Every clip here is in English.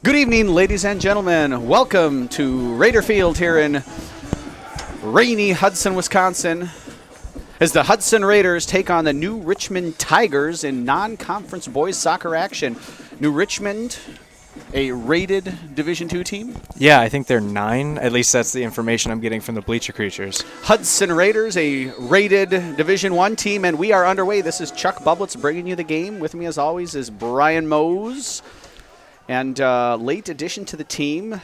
Good evening, ladies and gentlemen. Welcome to Raider Field here in rainy Hudson, Wisconsin, as the Hudson Raiders take on the New Richmond Tigers in non-conference boys soccer action. New Richmond, a rated Division II team. Yeah, I think they're 9. At least that's the information I'm getting from the Bleacher Creatures. Hudson Raiders, a rated Division I team, and we are underway. This is Chuck Bublitz bringing you the game. With me, as always, is Brian Mose. And late addition to the team,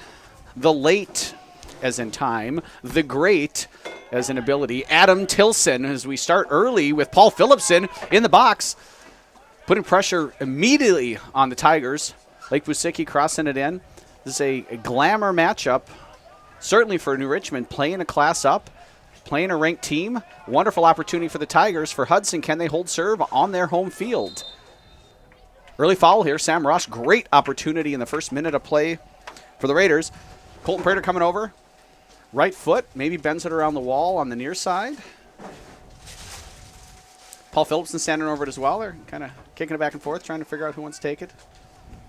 the late as in time, the great as in ability, Adam Tilson, as we start early with Paul Phillipson in the box, putting pressure immediately on the Tigers. Lake Busicki crossing it in. This is a glamour matchup, certainly for New Richmond, playing a class up, playing a ranked team. Wonderful opportunity for the Tigers. For Hudson, can they hold serve on their home field? Early foul here. Sam Ross, great opportunity in the first minute of play for the Raiders. Colton Prater coming over. Right foot, maybe bends it around the wall on the near side. Paul Phillipson standing over it as well. They're kind of kicking it back and forth, trying to figure out who wants to take it.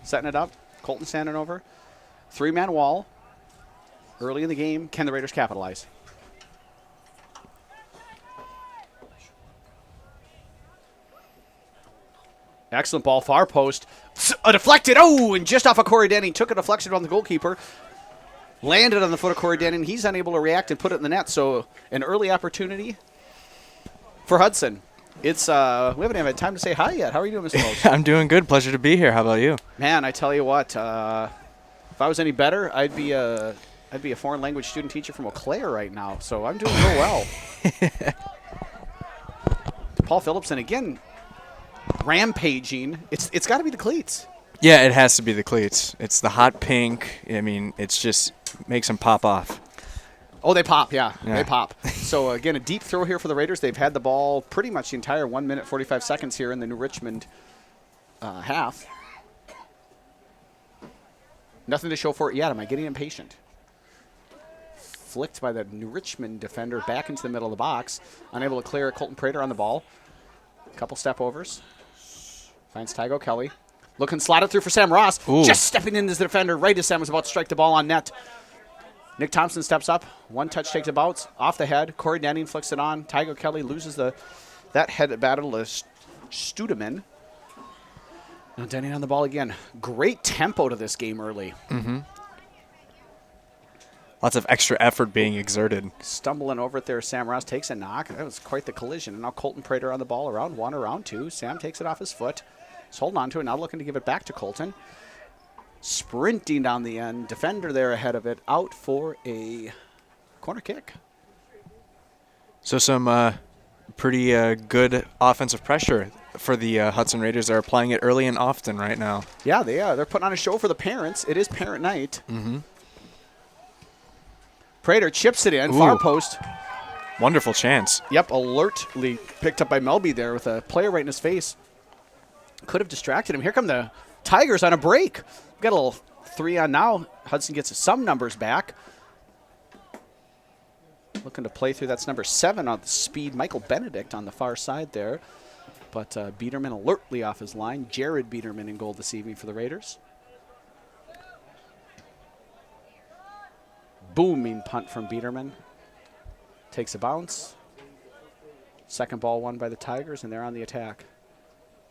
Setting it up. Colton standing over. 3-man wall. Early in the game. Can the Raiders capitalize? Excellent ball, far post. A deflected, and just off of Corey Denning. Took a deflection on the goalkeeper. Landed on the foot of Corey Denning. He's unable to react and put it in the net. So an early opportunity for Hudson. It's we haven't even had time to say hi yet. How are you doing, Mr. Mose? I'm doing good. Pleasure to be here. How about you? Man, I tell you what, if I was any better, I'd be a foreign language student teacher from Eau Claire right now. So I'm doing real well. Paul Phillipson again. Rampaging. It's got to be the cleats. Yeah, it has to be the cleats. It's the hot pink. I mean, it's just makes them pop off. Oh, they pop, yeah. They pop. So, again, a deep throw here for the Raiders. They've had the ball pretty much the entire 1 minute, 45 seconds here in the New Richmond half. Nothing to show for it yet. Am I getting impatient? Flicked by the New Richmond defender back into the middle of the box. Unable to clear it. Colton Prater on the ball. Couple step overs. Finds Tygo Kelly. Looking slotted through for Sam Ross. Ooh. Just stepping in as the defender right as Sam was about to strike the ball on net. Nick Thompson steps up. One touch takes a bounce off the head. Corey Denning flicks it on. Tygo Kelly loses that head battle to Studeman. Now Denning on the ball again. Great tempo to this game early. Mm-hmm. Lots of extra effort being exerted. Stumbling over it there, Sam Ross takes a knock. That was quite the collision. And now Colton Prater on the ball, around 1, around 2. Sam takes it off his foot. He's holding on to it, now looking to give it back to Colton. Sprinting down the end. Defender there ahead of it, out for a corner kick. So some pretty good offensive pressure for the Hudson Raiders. They're applying it early and often right now. Yeah, they are. They're putting on a show for the parents. It is parent night. Mm-hmm. Prater chips it in, far post. Wonderful chance. Yep, alertly picked up by Melby there with a player right in his face. Could have distracted him. Here come the Tigers on a break. We've got a little 3 on now. Hudson gets some numbers back. Looking to play through. That's number 7 on the speed. Michael Benedict on the far side there. But Biederman alertly off his line. Jared Biederman in goal this evening for the Raiders. Booming punt from Biederman. Takes a bounce. Second ball won by the Tigers, and they're on the attack.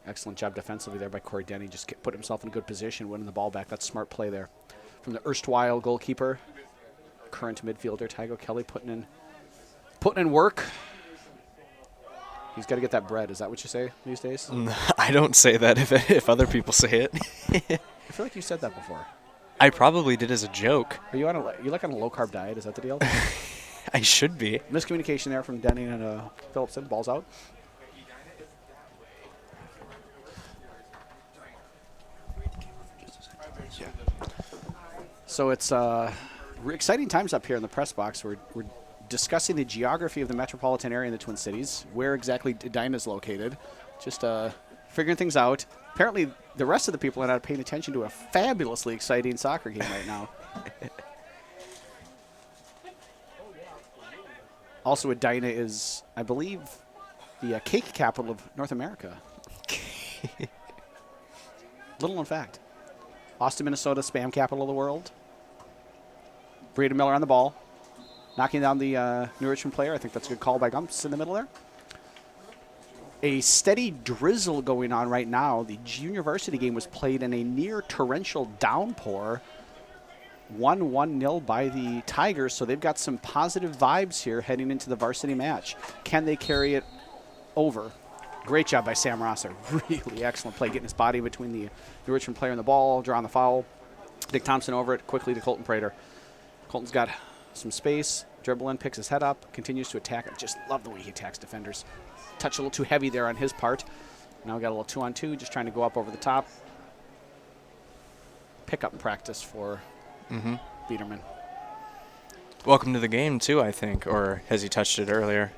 Excellent job defensively there by Corey Denny. Just put himself in a good position, winning the ball back. That's smart play there from the erstwhile goalkeeper. Current midfielder, Tygo Kelly, putting in work. He's got to get that bread. Is that what you say these days? I don't say that if other people say it. I feel like you said that before. I probably did as a joke. Are you on a low carb diet? Is that the deal? I should be. Miscommunication there from Denning and Phillipson. Ball's out. Yeah. So it's exciting times up here in the press box. We're discussing the geography of the metropolitan area in the Twin Cities, where exactly Edina is located. Just figuring things out. Apparently, the rest of the people are not paying attention to a fabulously exciting soccer game right now. Also, Edina is, I believe, the cake capital of North America. Little known fact. Austin, Minnesota, spam capital of the world. Braden Miller on the ball. Knocking down the New Richmond player. I think that's a good call by Gumps in the middle there. A steady drizzle going on right now. The junior varsity game was played in a near torrential downpour. 1-1-0 by the Tigers, so they've got some positive vibes here heading into the varsity match. Can they carry it over? Great job by Sam Rosser. Really excellent play, getting his body between the Richmond player and the ball, drawing the foul. Dick Thompson over it quickly to Colton Prater. Colton's got some space, dribble in, picks his head up, continues to attack. I just love the way he attacks defenders. Touch a little too heavy there on his part. Now we got a little 2-on-2, just trying to go up over the top. Pickup practice for Biederman. Welcome to the game, too, I think. Or has he touched it earlier?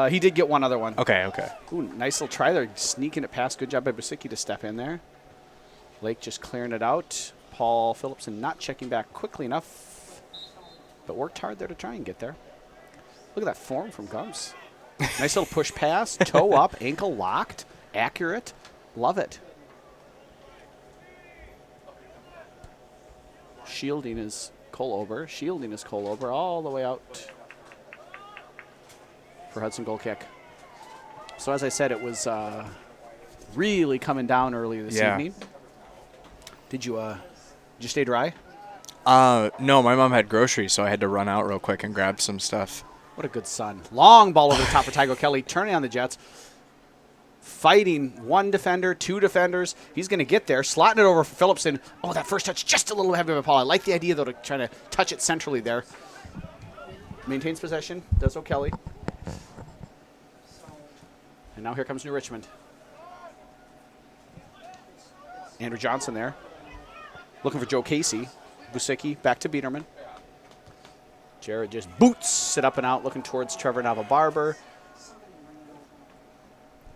He did get one other one. Okay. Ooh, nice little try there. Sneaking it past. Good job by Busicki to step in there. Lake just clearing it out. Paul Phillipson not checking back quickly enough, but worked hard there to try and get there. Look at that form from Gumps. Nice little push pass. Toe up. Ankle locked. Accurate. Love it. Shielding is Cole Ober all the way out for Hudson goal kick. So as I said, it was really coming down earlier this evening. Did you stay dry? No, my mom had groceries, so I had to run out real quick and grab some stuff. What a good son. Long ball over the top for Tygo Kelly, turning on the Jets. Fighting one defender, two defenders. He's going to get there, slotting it over for Phillipson. Oh, that first touch just a little heavy by Paul. I like the idea, though, to try to touch it centrally there. Maintains possession, does O'Kelly. And now here comes New Richmond. Andrew Johnson there. Looking for Joe Casey. Busicki back to Biederman. Jared just boots it up and out, looking towards Trevor Nava-Barber.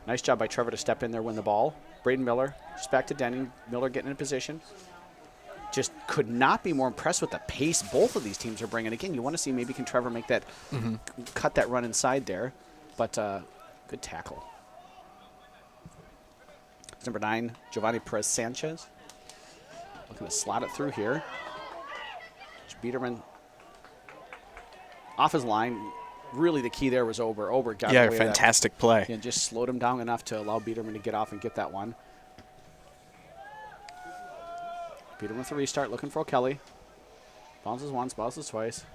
Nice job by Trevor to step in there, win the ball. Braden Miller just back to Denning. Miller getting in position. Just could not be more impressed with the pace both of these teams are bringing. Again, you want to see maybe can Trevor make that, cut that run inside there. But good tackle. It's number 9, Giovanni Perez-Sanchez. Looking to slot it through here. Biederman off his line. Really, the key there was Ober. Ober got away with fantastic play. And just slowed him down enough to allow Biederman to get off and get that one. Biederman with a restart, looking for O'Kelly. Bounces once, bounces twice.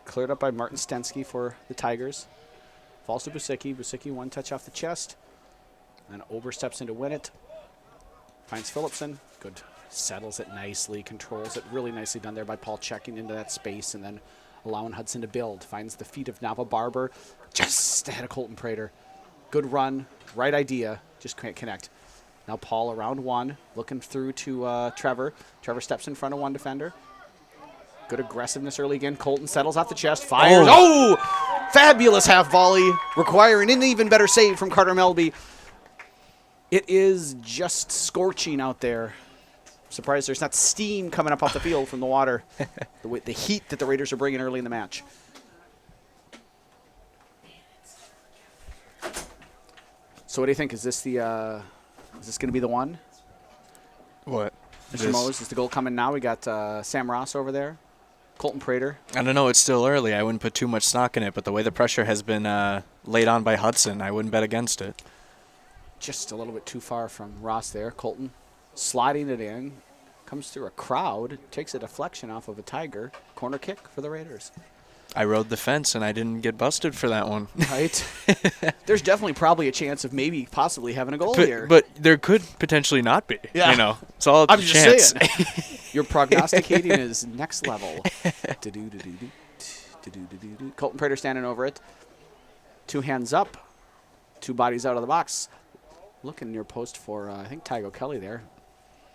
Cleared up by Martin Stensky for the Tigers. Falls to Busicki. Busicki one touch off the chest. And Ober steps in to win it. Finds Phillipson. Good. Settles it nicely, controls it. Really nicely done there by Paul, checking into that space and then allowing Hudson to build. Finds the feet of Nava-Barber just ahead of Colton Prater. Good run, right idea, just can't connect. Now Paul around one, looking through to Trevor. Trevor steps in front of one defender. Good aggressiveness early again. Colton settles off the chest, fires. Oh! Fabulous half volley, requiring an even better save from Carter Melby. It is just scorching out there. Surprised there's not steam coming up off the field from the water. The heat that the Raiders are bringing early in the match. So what do you think? Is this going to be the one? What? Mr. Mose, is the goal coming now? We got Sam Ross over there. Colton Prater. I don't know. It's still early. I wouldn't put too much stock in it, but the way the pressure has been laid on by Hudson, I wouldn't bet against it. Just a little bit too far from Ross there. Colton sliding it in. Comes through a crowd. Takes a deflection off of a Tiger. Corner kick for the Raiders. I rode the fence, and I didn't get busted for that one. Right. There's definitely probably a chance of maybe possibly having a goal here. But there could potentially not be. Yeah. You know, it's all up to chance. I'm just saying. Your prognosticating is next level. Colton Prater standing over it. 2 hands up. 2 bodies out of the box. Looking near post for, I think, Tygo Kelly there.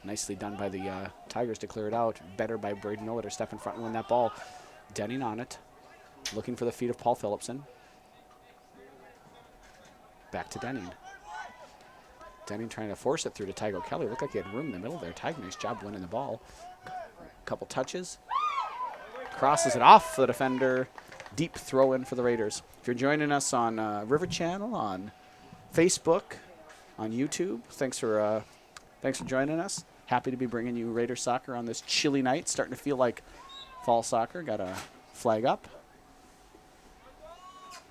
Nicely done by the Tigers to clear it out. Better by Braden Miller to step in front and win that ball. Denning on it. Looking for the feet of Paul Phillipson. Back to Denning. Denning trying to force it through to Tygo Kelly. Looked like he had room in the middle there. Tygo, nice job winning the ball. Couple touches. Crosses it off the defender. Deep throw in for the Raiders. If you're joining us on River Channel, on Facebook, on YouTube, thanks for joining us. Happy to be bringing you Raiders soccer on this chilly night. Starting to feel like fall soccer. Got a flag up.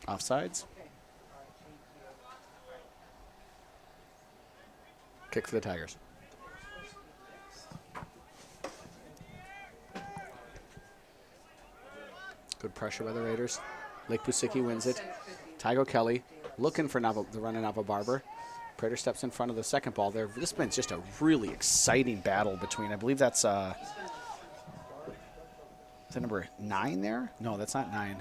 Offsides. Kick for the Tigers. Good pressure by the Raiders. Lake Pusicki wins it. Tygo Kelly looking for the run of Nava Barber. Prater steps in front of the second ball there. This has been just a really exciting battle between, I believe that's, is that number 9 there? No, that's not 9.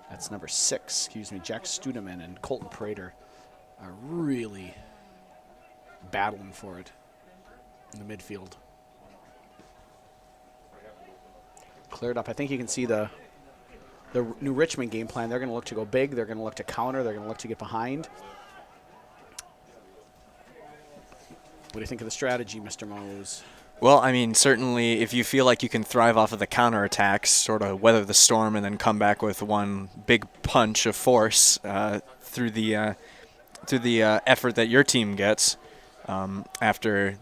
That's number 6, excuse me. Jack Studeman and Colton Prater are really battling for it in the midfield. Cleared up. I think you can see the new Richmond game plan. They're going to look to go big. They're going to look to counter. They're going to look to get behind. What do you think of the strategy, Mr. Mose? Well, I mean, certainly if you feel like you can thrive off of the counterattacks, sort of weather the storm and then come back with one big punch of force through the effort that your team gets after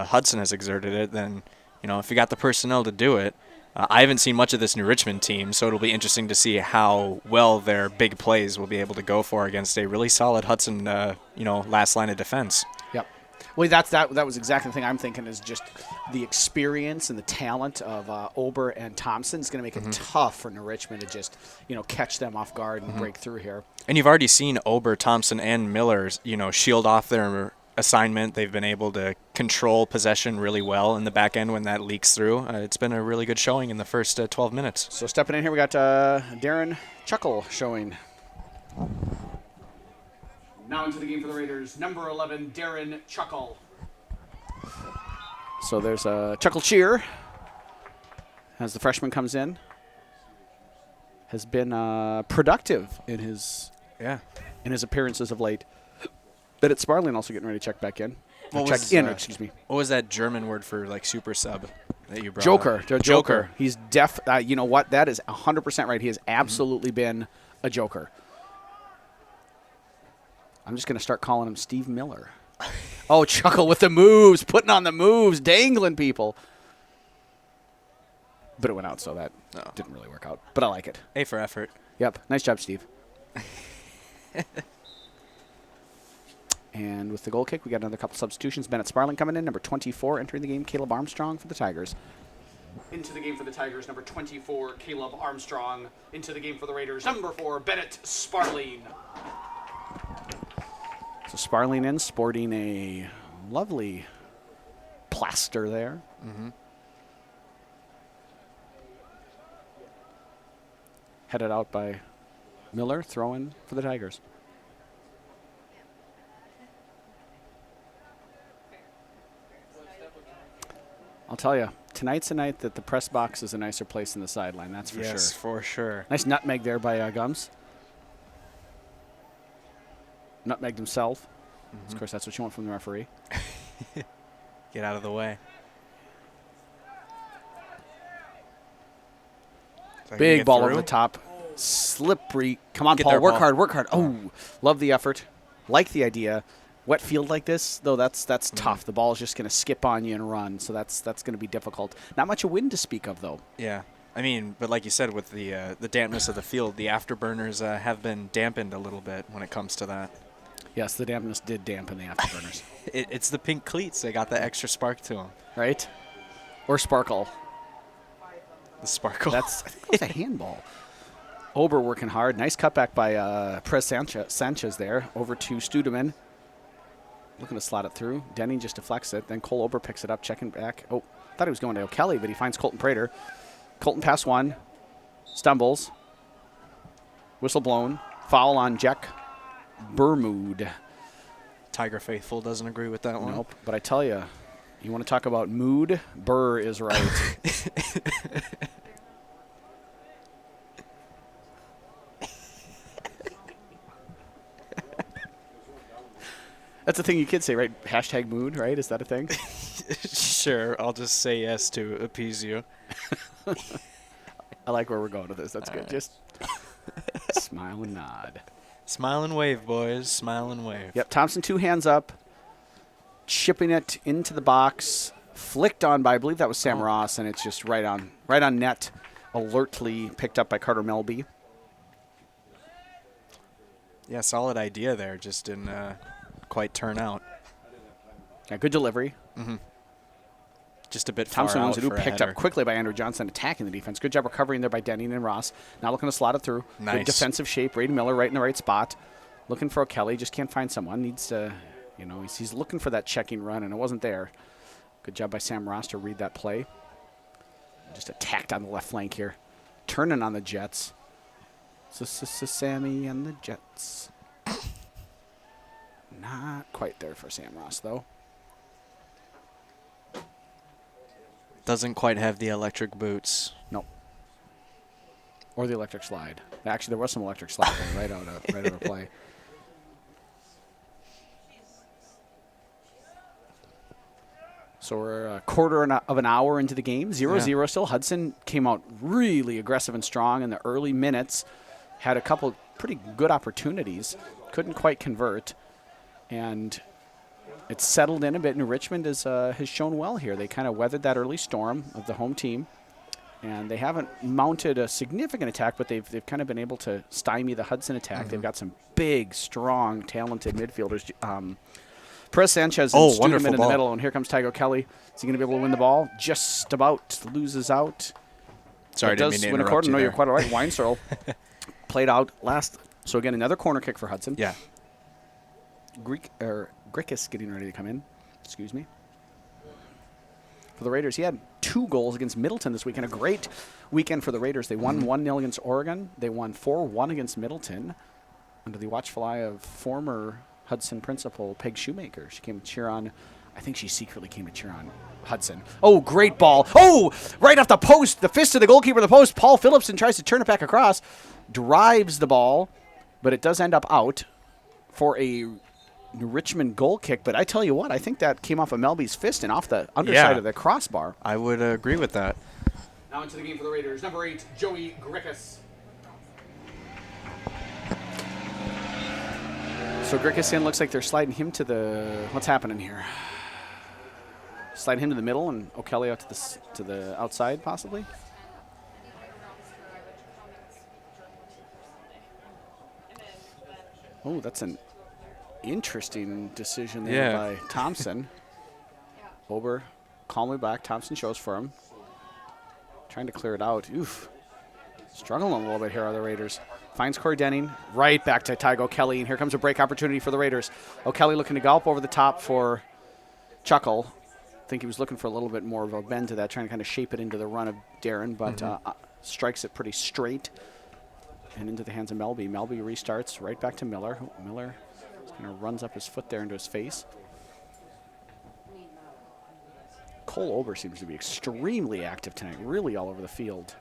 Hudson has exerted it, then, you know, if you got the personnel to do it. I haven't seen much of this New Richmond team, so it'll be interesting to see how well their big plays will be able to go for against a really solid Hudson, last line of defense. Yep. Well, that was exactly the thing I'm thinking is just the experience and the talent of Ober and Thompson is going to make it tough for New Richmond to just, catch them off guard and break through here. And you've already seen Ober, Thompson, and Miller, shield off their assignment. They've been able to control possession really well in the back end when that leaks through. It's been a really good showing in the first 12 minutes. So stepping in here, we got Darren Chuckle showing. Now into the game for the Raiders, number 11, Darren Chuckle. So there's a Chuckle cheer as the freshman comes in. Has been productive in his appearances of late. But it's Sparling also getting ready to check back in. Excuse me. What was that German word for like super sub that you brought Joker. up? Joker. He's deaf. You know what? That is 100% right. He has absolutely been a joker. I'm just going to start calling him Steve Miller. Oh, Chuckle with the moves, putting on the moves, dangling people. But it went out, so that didn't really work out. But I like it. A for effort. Yep. Nice job, Steve. And with the goal kick, we got another couple substitutions. Bennett Sparling coming in, number 24, entering the game, Caleb Armstrong for the Tigers. Into the game for the Tigers, number 24, Caleb Armstrong. Into the game for the Raiders, number 4, Bennett Sparling. So Sparling in, sporting a lovely plaster there. Headed out by Miller, throwing for the Tigers. I'll tell you, tonight's a night that the press box is a nicer place than the sideline, that's for sure. Yes, for sure. Nice nutmeg there by Gums. Nutmegged himself. Of course, that's what you want from the referee. Get out of the way. Big ball over the top. Slippery. Come on, Paul. Work hard. Oh, love the effort. Like the idea. Wet field like this, though, that's tough. The ball is just going to skip on you and run, so that's going to be difficult. Not much of wind to speak of, though. Yeah. I mean, but like you said, with the dampness of the field, the afterburners have been dampened a little bit when it comes to that. Yes, the dampness did dampen the afterburners. It's the pink cleats. They got that extra spark to them. Right? Or sparkle. The sparkle. I think it was a handball. Ober working hard. Nice cutback by Perez Sanchez there over to Studeman. Looking to slot it through. Denning just deflects it. Then Cole Ober picks it up, checking back. Oh, thought he was going to O'Kelly, but he finds Colton Prater. Colton pass one. Stumbles. Whistle blown. Foul on Jack Bermude. Tiger Faithful doesn't agree with that one. Nope. But I tell you, you want to talk about mood? Burr is right. That's a thing you kids say, right? Hashtag mood, right? Is that a thing? Sure. I'll just say yes to appease you. I like where we're going with this. That's all good. Right. Just smile and nod. Smile and wave, boys. Smile and wave. Yep. Thompson, 2 hands up. chipping it into the box, flicked on by, I believe that was Sam Ross, and it's just right on net, alertly picked up by Carter Melby. Yeah, solid idea there. Just didn't quite turn out. Yeah, good delivery. Just a bit Thompson far wins out it, for a picked header. up quickly by Andrew Johnson, attacking the defense. Good job recovering there by Denning and Ross. Now looking to slot it through. Nice. Good defensive shape. Braden Miller right in the right spot. Looking for O'Kelly. Just can't find someone. Needs to, he's looking for that checking run, and it wasn't there. Good job by Sam Ross to read that play. Just attacked on the left flank here. Turning on the Jets. Sammy and the Jets. Not quite there for Sam Ross, though. Doesn't quite have the electric boots. Nope. Or the electric slide. Actually, there was some electric slide there, right out of play. So we're a quarter of an hour into the game. 0-0 still. Hudson came out really aggressive and strong in the early minutes. Had a couple pretty good opportunities. Couldn't quite convert. And it's settled in a bit, and Richmond has shown well here. They kind of weathered that early storm of the home team. And they haven't mounted a significant attack, but they've kind of been able to stymie the Hudson attack. They've got some big, strong, talented midfielders. Perez Sanchez and Studeman in the middle, and here comes Tygo Kelly. Is he going to be able to win the ball? Just about loses out. Sorry, didn't mean to interrupt you No, there. you're quite all right. Weinserl played out last. So again, another corner kick for Hudson. Yeah. Grickus getting ready to come in. Excuse me. For the Raiders, he had 2 goals against Middleton this weekend. A great weekend for the Raiders. They won 1-0 against Oregon. They won 4-1 against Middleton under the watchful eye of former Hudson principal Peg Shoemaker. She came to cheer on. I think she secretly came to cheer on Hudson. Oh, great ball. Oh, right off the post. The fist of the goalkeeper of the post. Paul Phillipson tries to turn it back across. Drives the ball, but it does end up out for a Richmond goal kick. But I tell you what, I think that came off of Melby's fist and off the underside of the crossbar. I would agree with that. Now into the game for the Raiders. Number 8, Joey Grickus. So Grickus looks like they're sliding him to the. What's happening here? Sliding him to the middle and O'Kelly out to the outside, possibly. Oh, that's an interesting decision there by Thompson. Ober calmly back. Thompson shows for him. Trying to clear it out. Oof. Struggling a little bit here are the Raiders. Finds Corey Denning. Right back to Tygo Kelly. And here comes a break opportunity for the Raiders. O'Kelly looking to gallop over the top for Chuckle. I think he was looking for a little bit more of a bend to that, trying to kind of shape it into the run of Darren, but strikes it pretty straight and into the hands of Melby. Melby restarts right back to Miller. Miller kind of runs up his foot there into his face. Cole Ober seems to be extremely active tonight, really all over the field.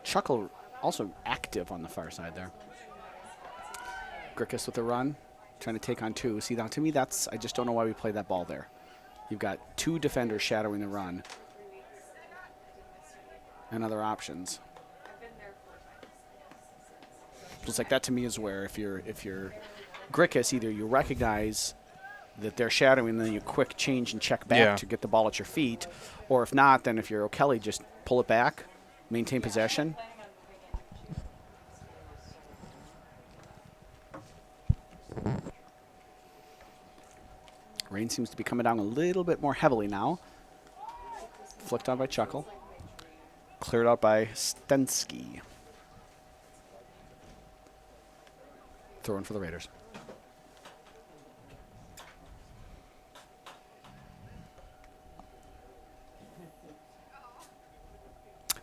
Chuckle also active on the far side there. Grickus with a run, trying to take on 2. See, now to me, I just don't know why we played that ball there. You've got 2 defenders shadowing the run and other options. Looks like that to me is where if you're Grickus, either you recognize that they're shadowing and then you quick change and check back to get the ball at your feet, or if not, then if you're O'Kelly, just pull it back, maintain possession. Rain seems to be coming down a little bit more heavily now. Flicked on by Chuckle. Cleared out by Stensky. Throw in for the Raiders.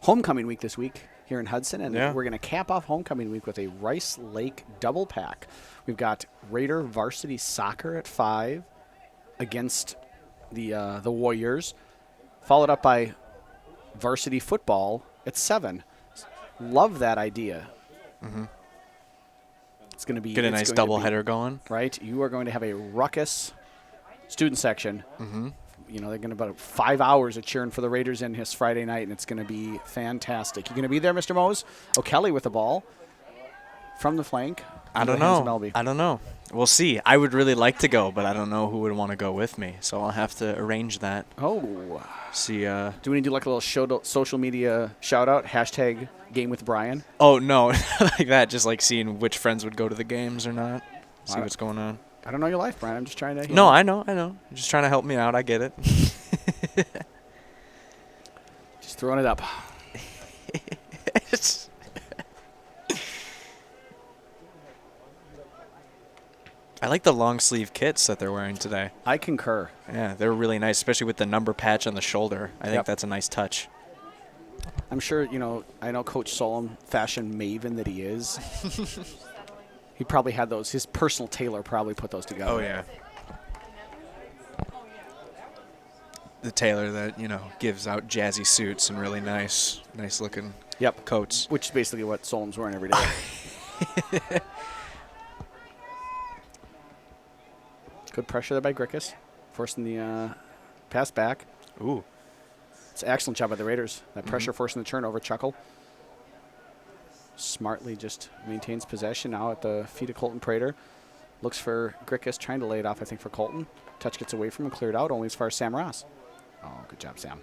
Homecoming week this week here in Hudson, and we're going to cap off homecoming week with a Rice Lake double pack. We've got Raider varsity soccer at 5 against the Warriors, followed up by varsity football at 7. Love that idea. It's going to be get a nice doubleheader going. Right, you are going to have a ruckus student section. You know, they're going to about 5 hours of cheering for the Raiders in his Friday night, and it's going to be fantastic. You going to be there, Mr. Mose? O'Kelly with the ball. from the flank. I don't know. We'll see. I would really like to go, but I don't know who would want to go with me. So I'll have to arrange that. Oh. See. Do we need to do like a little social media shout out? Hashtag game with Brian? Oh, no. Like that. Just like seeing which friends would go to the games or not. See what's going on. I don't know your life, Brian. I'm just trying to. No, I know. You're just trying to help me out. I get it. Just throwing it up. I like the long sleeve kits that they're wearing today. I concur. Yeah, they're really nice, especially with the number patch on the shoulder. I think that's a nice touch. I'm sure, I know Coach Solom, fashion maven that he is. He probably had those. His personal tailor probably put those together. Oh, yeah. The tailor that, gives out jazzy suits and really nice looking coats. Which is basically what Solom's wearing every day. Good pressure there by Grickus, forcing the pass back. Ooh. It's an excellent job by the Raiders. That pressure forcing the turnover. Chuckle smartly just maintains possession now at the feet of Colton Prater. Looks for Grickus, trying to lay it off, I think, for Colton. Touch gets away from him, cleared out, only as far as Sam Ross. Oh, good job, Sam.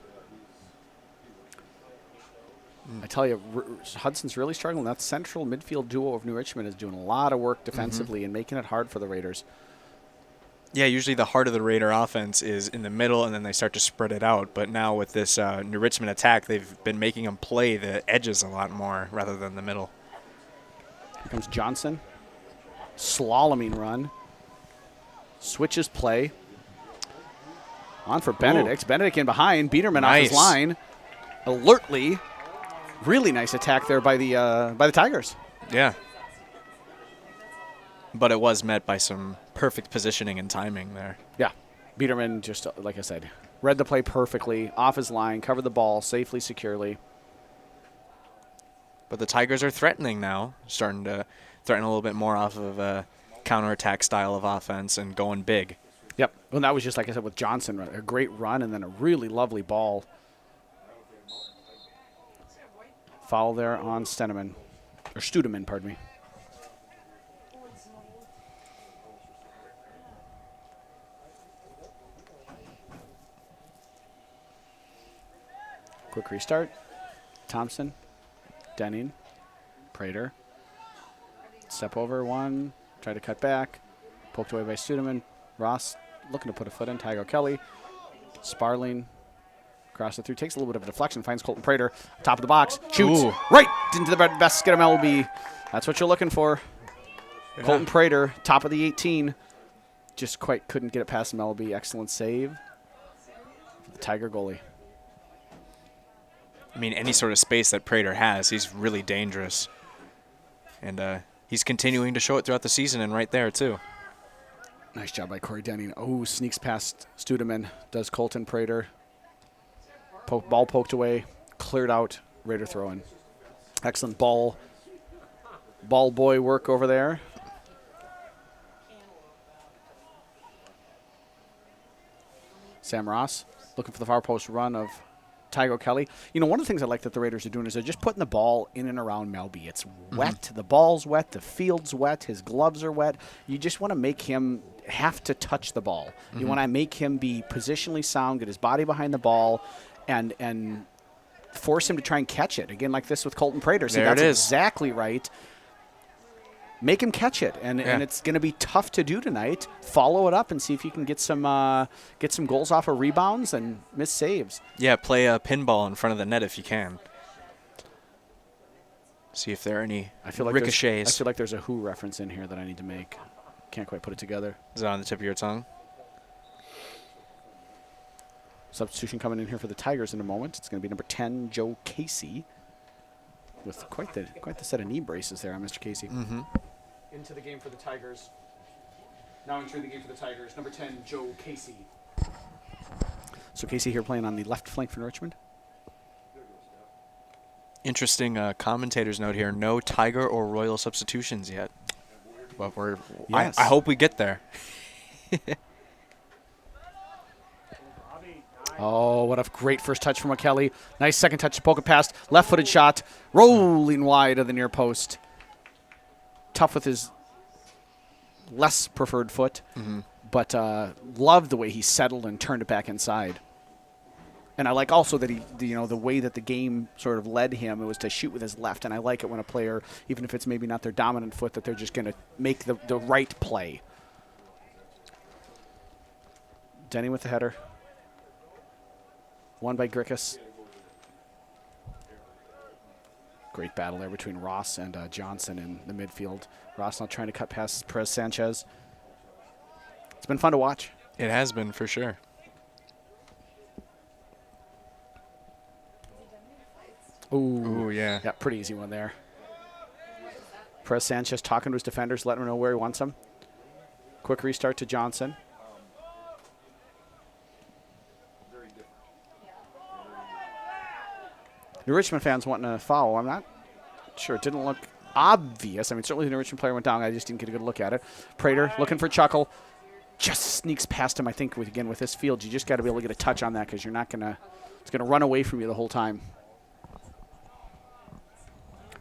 I tell you, Hudson's really struggling. That central midfield duo of New Richmond is doing a lot of work defensively and making it hard for the Raiders. Yeah, usually the heart of the Raider offense is in the middle, and then they start to spread it out. But now with this New Richmond attack, they've been making them play the edges a lot more rather than the middle. Here comes Johnson. Slaloming run. Switches play. On for Benedict. Benedict in behind. Biederman off his line. Alertly. Really nice attack there by the Tigers. Yeah. But it was met by some perfect positioning and timing there. Yeah. Biederman, just like I said, read the play perfectly, off his line, covered the ball safely, securely. But the Tigers are threatening now, starting to threaten a little bit more off of a counterattack style of offense and going big. Yep. Well, that was just, like I said, with Johnson, a great run and then a really lovely ball. Foul there on Studeman, pardon me. Quick restart. Thompson, Denning, Prater. Step over one, try to cut back. Poked away by Studeman. Ross looking to put a foot in. Tygo Kelly. Sparling. Across the through. Takes a little bit of a deflection. Finds Colton Prater. Top of the box. Shoots. Ooh. Right into the basket of MLB. That's what you're looking for. Yeah. Colton Prater, top of the 18. Just quite couldn't get it past MLB. Excellent save for the Tiger goalie. I mean, any sort of space that Prater has, he's really dangerous. And he's continuing to show it throughout the season and right there, too. Nice job by Corey Denning. Oh, sneaks past Studeman. Does Colton Prater. Ball poked away. Cleared out. Raider throw-in. Excellent ball boy work over there. Sam Ross looking for the far post run of Tygo Kelly. One of the things I like that the Raiders are doing is they're just putting the ball in and around Melby. It's wet. The ball's wet. The field's wet. His gloves are wet. You just want to make him have to touch the ball. You want to make him be positionally sound, get his body behind the ball, and force him to try and catch it. Again, like this with Colton Prater. See, that's exactly right. Make him catch it, and it's going to be tough to do tonight. Follow it up and see if you can get some goals off of rebounds and miss saves. Yeah, play a pinball in front of the net if you can. See if there are any ricochets. I feel like there's a Who reference in here that I need to make. Can't quite put it together. Is it on the tip of your tongue? Substitution coming in here for the Tigers in a moment. It's going to be number 10, Joe Casey, with quite the set of knee braces there on Mr. Casey. Into the game for the Tigers. Now entering the game for the Tigers, number 10, Joe Casey. So Casey here playing on the left flank for Richmond. Interesting commentator's note here. No Tiger or Royal substitutions yet. But I hope we get there. Oh, what a great first touch from Kelly. Nice second touch to poke it past. Left-footed shot. Rolling wide of the near post. tough with his less preferred foot, but loved the way he settled and turned it back inside. And I like also that the way that the game sort of led him, it was to shoot with his left. And I like it when a player, even if it's maybe not their dominant foot, that they're just going to make the right play. Denny with the header. Won by Grickus. Great battle there between Ross and Johnson in the midfield. Ross now trying to cut past Perez Sanchez. It's been fun to watch. It has been, for sure. Ooh, yeah. Yeah, pretty easy one there. Perez Sanchez talking to his defenders, letting him know where he wants them. Quick restart to Johnson. The Richmond fans wanting a foul. I'm not sure. It didn't look obvious. I mean, certainly the Richmond player went down. I just didn't get a good look at it. Prater looking for Chuckle. Just sneaks past him, I think, with this field. You just got to be able to get a touch on that because you're not going to – it's going to run away from you the whole time.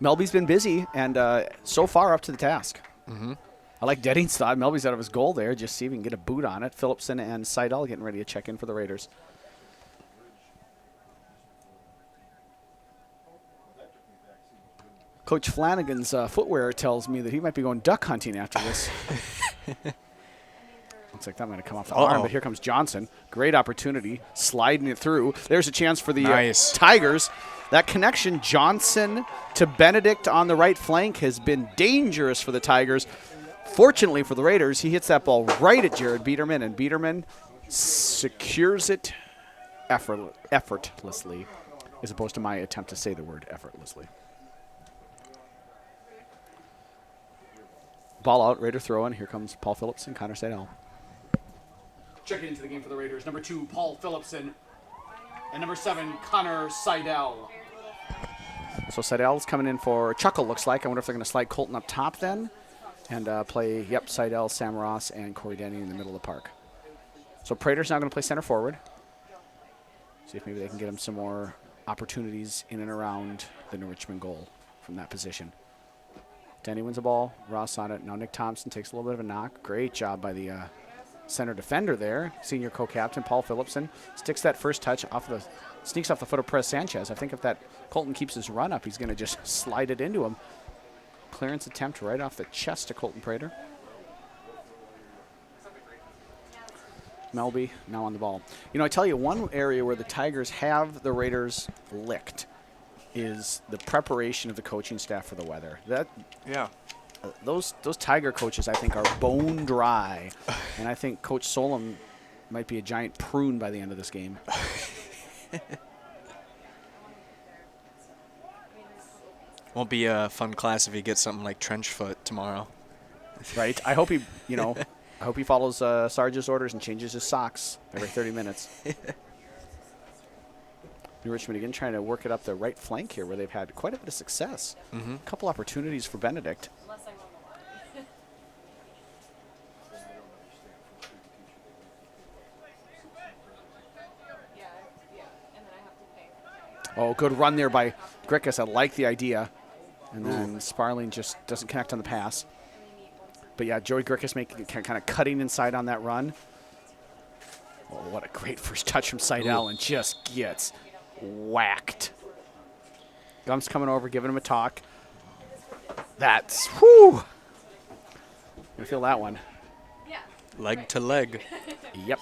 Melby's been busy and so far up to the task. I like Dedding's thought. Melby's out of his goal there. Just see if he can get a boot on it. Phillipson and Seidel getting ready to check in for the Raiders. Coach Flanagan's footwear tells me that he might be going duck hunting after this. Looks like that might have come off the arm, but here comes Johnson. Great opportunity, sliding it through. There's a chance for the Tigers. That connection, Johnson to Benedict on the right flank, has been dangerous for the Tigers. Fortunately for the Raiders, he hits that ball right at Jared Biederman, and Biederman secures it effortlessly, as opposed to my attempt to say the word effortlessly. Ball out, Raider throw in. Here comes Paul Phillipson, Connor Seidel. Checking into the game for the Raiders. Number 2, Paul Phillipson. And number 7, Connor Seidel. So Seidel's coming in for Chuckle, looks like. I wonder if they're going to slide Colton up top then. And play, Seidel, Sam Ross, and Corey Denny in the middle of the park. So Prater's now going to play center forward. See if maybe they can get him some more opportunities in and around the New Richmond goal from that position. Denny wins the ball. Ross on it. Now Nick Thompson takes a little bit of a knock. Great job by the center defender there. Senior co-captain Paul Phillipson sticks that first touch sneaks off the foot of Perez Sanchez. I think if that Colton keeps his run up, he's going to just slide it into him. Clearance attempt right off the chest to Colton Prater. Melby now on the ball. I tell you, one area where the Tigers have the Raiders licked is the preparation of the coaching staff for the weather. Those Tiger coaches, I think, are bone dry, and I think Coach Solom might be a giant prune by the end of this game. Won't be a fun class if he gets something like trench foot tomorrow. Right. I hope he, I hope he follows Sarge's orders and changes his socks every 30 minutes. New Richmond again trying to work it up the right flank here where they've had quite a bit of success. A couple opportunities for Benedict. Oh, good run there by Grickus. I like the idea. And then Sparling just doesn't connect on the pass. But yeah, Joey Grickus kind of cutting inside on that run. Oh, what a great first touch from Seidel, and just gets whacked. Gum's coming over, giving him a talk. That's, whew. Gonna feel that one. Yeah. Leg to leg. Yep.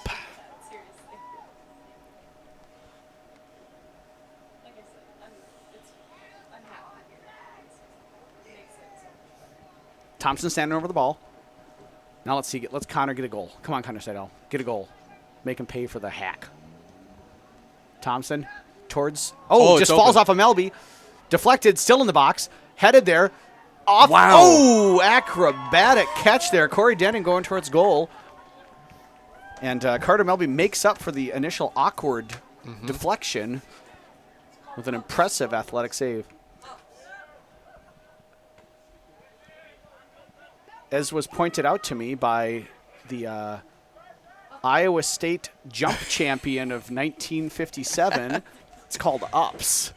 Thompson standing over the ball. Now let's see. Let's Connor get a goal. Come on, Connor Seidel. Get a goal. Make him pay for the hack. Thompson towards. Just falls off of Melby. Deflected, still in the box. Headed there. Off. Wow. Oh, acrobatic catch there. Corey Denning going towards goal. And Carter Melby makes up for the initial awkward deflection with an impressive athletic save. As was pointed out to me by the Iowa State jump champion of 1957, it's called ups.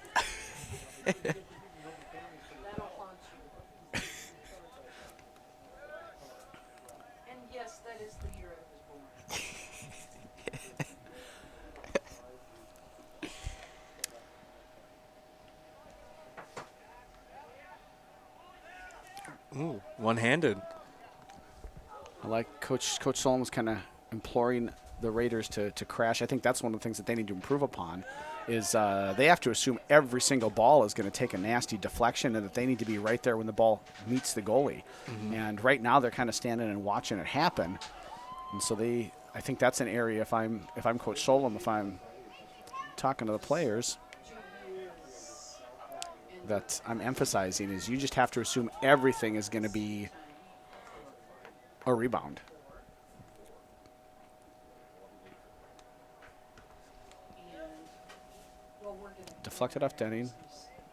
Ooh, one-handed. I like Coach Solon was kind of imploring the Raiders to crash. I think that's one of the things that they need to improve upon is they have to assume every single ball is going to take a nasty deflection and that they need to be right there when the ball meets the goalie. And right now they're kind of standing and watching it happen. And so I think that's an area if I'm Coach Solon, if I'm talking to the players, that I'm emphasizing is you just have to assume everything is going to be a rebound. Deflected off Denning.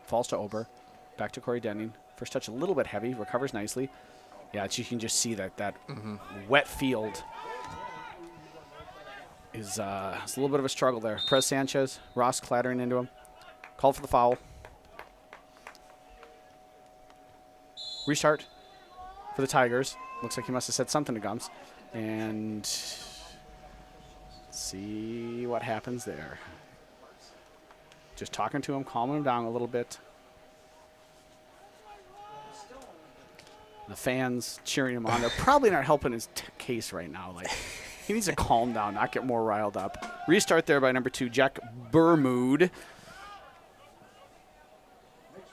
Falls to Ober. Back to Corey Denning. First touch a little bit heavy. Recovers nicely. Yeah, you can just see that wet field is it's a little bit of a struggle there. Perez Sanchez. Ross clattering into him. Called for the foul. Restart for the Tigers. Looks like he must have said something to Gums. And see what happens there. Just talking to him, calming him down a little bit. The fans cheering him on. They're probably not helping his case right now. Like, he needs to calm down, not get more riled up. Restart there by number 2, Jack Bermude.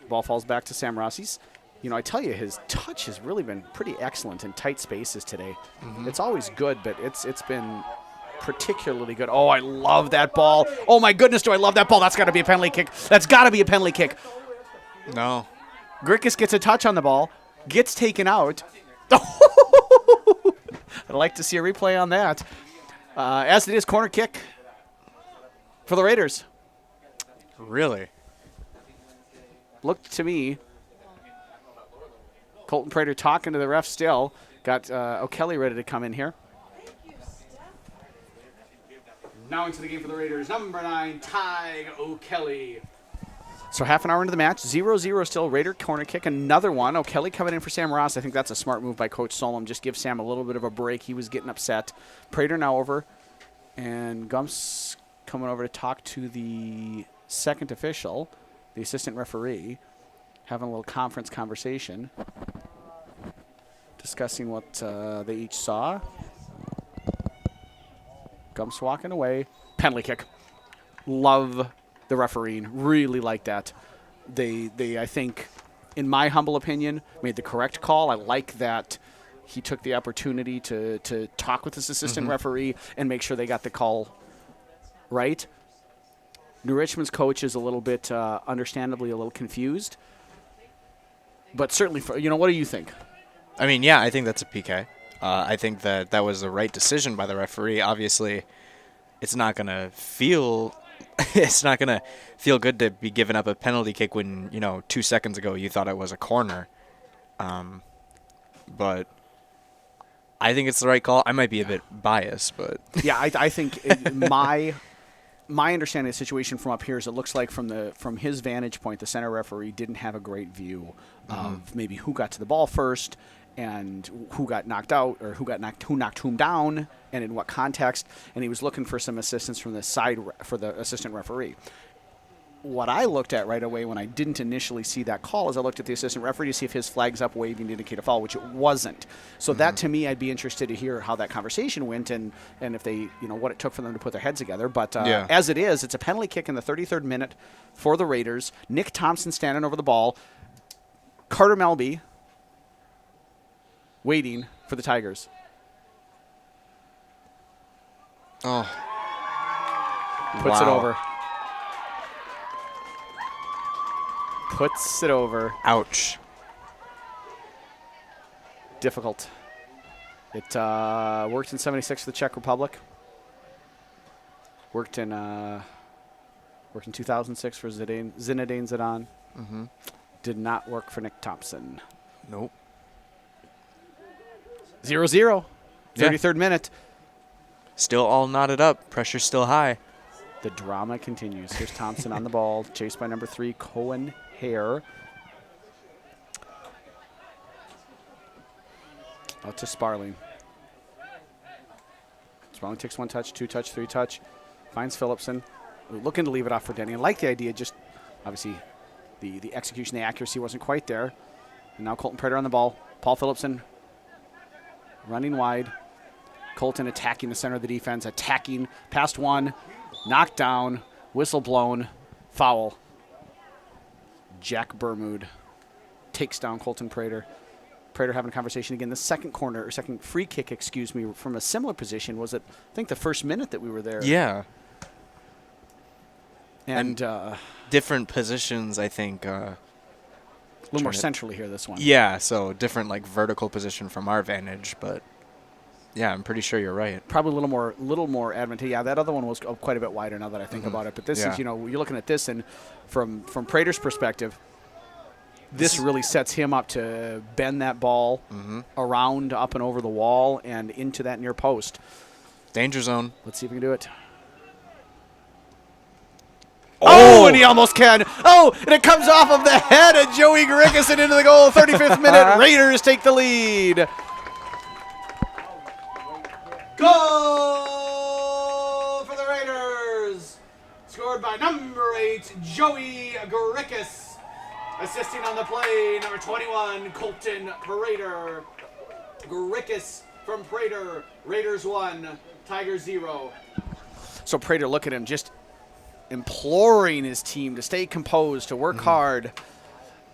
Ball falls back to Sam Rossi's. You know, I tell you, his touch has really been pretty excellent in tight spaces today. It's always good, but it's been particularly good. Oh, I love that ball. Oh, my goodness, do I love that ball. That's got to be a penalty kick. That's got to be a penalty kick. No. Grickus gets a touch on the ball, gets taken out. I'd like to see a replay on that. As it is, corner kick for the Raiders. Really? Looked to me, Colton Prater talking to the ref still. Got O'Kelly ready to come in here. Now into the game for the Raiders, number 9, Tig O'Kelly. So half an hour into the match, 0-0 still. Raider corner kick, another one. O'Kelly coming in for Sam Ross. I think that's a smart move by Coach Solom. Just give Sam a little bit of a break. He was getting upset. Prater now over. And Gumps coming over to talk to the second official, the assistant referee, having a little conference conversation, discussing what they each saw. Gumps walking away. Penalty kick. Love the refereeing. Really like that. They I think, in my humble opinion, made the correct call. I like that he took the opportunity to talk with his assistant referee and make sure they got the call right. New Richmond's coach is a little bit, understandably, a little confused. But certainly, what do you think? I mean, yeah, I think that's a PK. I think that was the right decision by the referee. Obviously, it's not going to feel good to be giving up a penalty kick when, 2 seconds ago you thought it was a corner. But I think it's the right call. I might be a bit biased, but yeah, I think my understanding of the situation from up here is it looks like from his vantage point, the center referee didn't have a great view of maybe who got to the ball first and who got knocked out or who knocked whom down and in what context, and he was looking for some assistance from the side for the assistant referee. What I looked at right away when I didn't initially see that call is I looked at the assistant referee to see if his flag's up waving to indicate a foul, which it wasn't. So that, to me, I'd be interested to hear how that conversation went and if they, what it took for them to put their heads together. But as it is, it's a penalty kick in the 33rd minute for the Raiders. Nick Thompson standing over the ball. Carter Melby waiting for the Tigers. Oh. Puts it over. Puts it over. Ouch. Difficult. It worked in 76 for the Czech Republic. Worked in 2006 for Zinedine Zidane. Did not work for Nick Thompson. Nope. 0-0. 33rd minute. Still all knotted up. Pressure's still high. The drama continues. Here's Thompson on the ball, chased by number 3, Cohen Hare. Out to Sparling. Sparling takes 1 touch, 2 touch, 3 touch. Finds Phillipson. Looking to leave it off for Denny. I like the idea, just obviously the execution, the accuracy wasn't quite there. And now Colton Prater on the ball. Paul Phillipson running wide. Colton attacking the center of the defense, attacking past one, knocked down, whistle blown, foul. Jack Bermud takes down Colton Prater. Prater having a conversation again. The second free kick, from a similar position was at, I think, the first minute that we were there. Yeah. And different positions, I think. A little more centrally here, this one. Yeah, so different vertical position from our vantage, but yeah, I'm pretty sure you're right. Probably a little more advantageous. Yeah, that other one was quite a bit wider now that I think about it. But this is, you're looking at this, and from Prater's perspective, this really sets him up to bend that ball around, up and over the wall, and into that near post. Danger zone. Let's see if we can do it. Oh, and he almost can. Oh, and it comes off of the head of Joey Garicus and into the goal. 35th minute. Raiders take the lead. Goal for the Raiders. Scored by number 8, Joey Garicus. Assisting on the play, number 21, Colton Prater. Garicus from Prater. Raiders 1, Tigers 0. So Prater, look at him, just imploring his team to stay composed, to work hard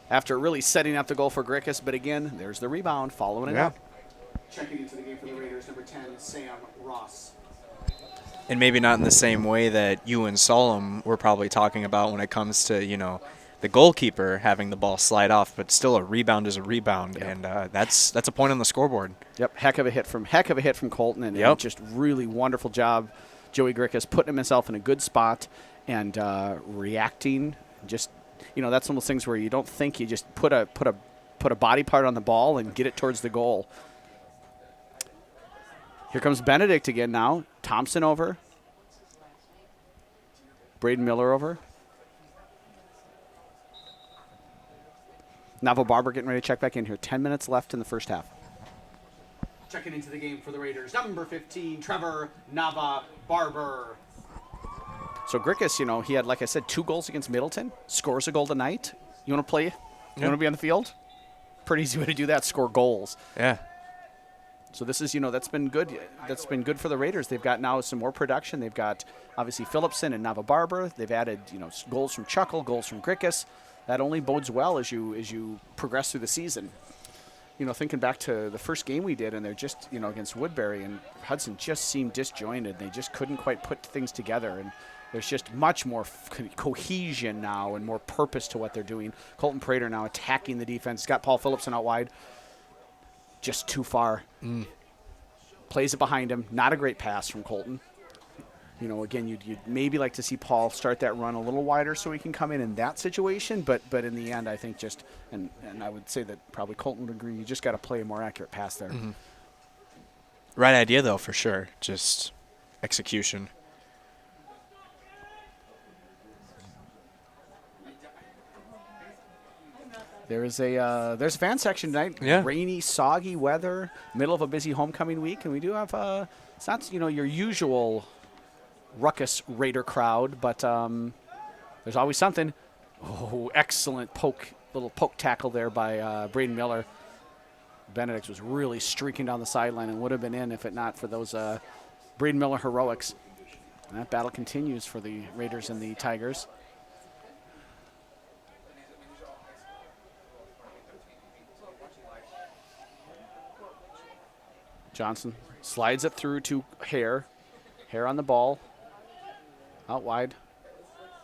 after really setting up the goal for Garicus. But again, there's the rebound, following it up. Checking into the game for the Raiders, number 10, Sam Ross. And maybe not in the same way that you and Solom were probably talking about when it comes to, the goalkeeper having the ball slide off, but still a rebound is a rebound, and that's a point on the scoreboard. Yep, heck of a hit from Colton, and just really wonderful job, Joey Garicus, putting himself in a good spot and reacting. Just that's one of those things where you don't think, you just put a body part on the ball and get it towards the goal. Here comes Benedict again now. Thompson over. Braden Miller over. Nava Barber getting ready to check back in here. 10 minutes left in the first half. Checking into the game for the Raiders, number 15, Trevor Nava Barber. So Garicus, he had, like I said, 2 goals against Middleton. Scores a goal tonight. You want to play? You want to be on the field? Pretty easy way to do that, score goals. Yeah. So this is, that's been good. That's been good for the Raiders. They've got now some more production. They've got, obviously, Phillipson and Nava Barber. They've added, goals from Chuckle, goals from Garicus. That only bodes well as you progress through the season. Thinking back to the first game we did, and they're just, against Woodbury, and Hudson just seemed disjointed. They just couldn't quite put things together, and there's just much more cohesion now and more purpose to what they're doing. Colton Prater now attacking the defense. He's got Paul Phillipson out wide. Just too far. Plays it behind him. Not a great pass from Colton. Again, you'd maybe like to see Paul start that run a little wider so he can come in that situation. But in the end, I think just, and I would say that probably Colton would agree, you just got to play a more accurate pass there. Right idea, though, for sure. Just execution. There's a fan section tonight. Yeah. Rainy, soggy weather, middle of a busy homecoming week, and we do have it's not your usual ruckus Raider crowd, but there's always something. Oh, excellent little poke tackle there by Braden Miller. Benedict was really streaking down the sideline and would have been in if it not for those Braden Miller heroics. And that battle continues for the Raiders and the Tigers. Johnson slides it through to Hare. Hare on the ball. Out wide.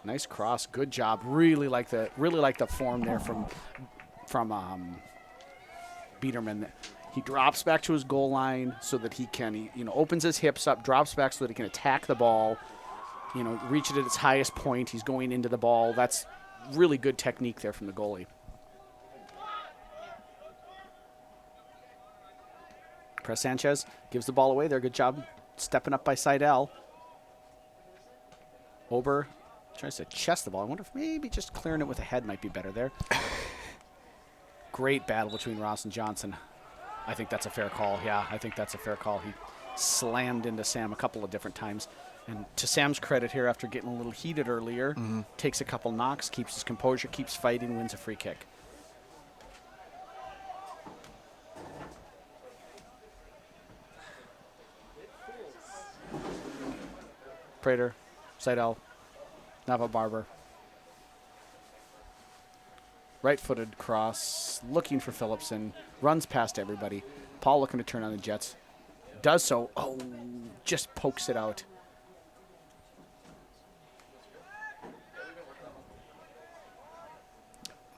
Nice cross. Good job. Really like the form there from Biederman. He drops back to his goal line so that he can, opens his hips up, drops back so that he can attack the ball, reach it at its highest point. He's going into the ball. That's really good technique there from the goalie. Press Sanchez gives the ball away there. Good job stepping up by Seidel. Ober tries to chest the ball. I wonder if maybe just clearing it with a head might be better there. Great battle between Ross and Johnson. I think that's a fair call. Yeah, I think that's a fair call. He slammed into Sam a couple of different times. And to Sam's credit here, after getting a little heated earlier, takes a couple knocks, keeps his composure, keeps fighting, wins a free kick. Prater, Seidel, Nava Barber. Right-footed cross, looking for Phillipson, runs past everybody. Paul looking to turn on the Jets. Does so. Oh, just pokes it out.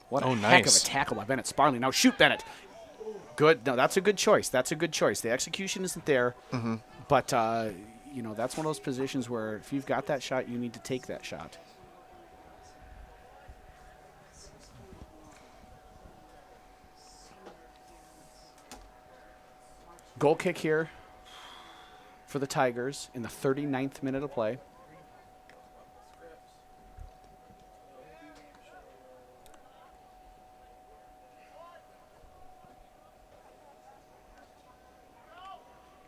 What a heck of a tackle by Bennett Sparling. Now shoot, Bennett. Good. No, that's a good choice. That's a good choice. The execution isn't there, but, you know, that's one of those positions where if you've got that shot, you need to take that shot. Goal kick here for the Tigers in the 39th minute of play.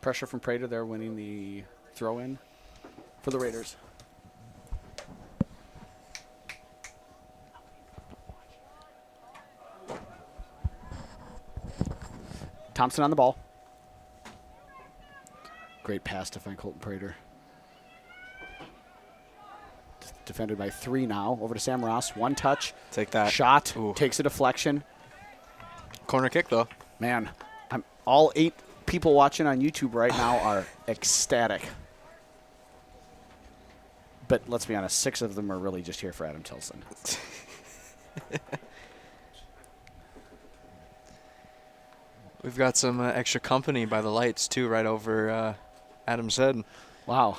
Pressure from Prater there, winning the throw-in for the Raiders. Thompson on the ball. Great pass to find Colton Prater. Defended by 3 now. Over to Sam Ross. One touch. Take that. Shot. Ooh. Takes a deflection. Corner kick, though. Man, all 8 people watching on YouTube right now are ecstatic. But let's be honest, 6 of them are really just here for Adam Tilson. We've got some extra company by the lights, too, right over Adam's head. Wow.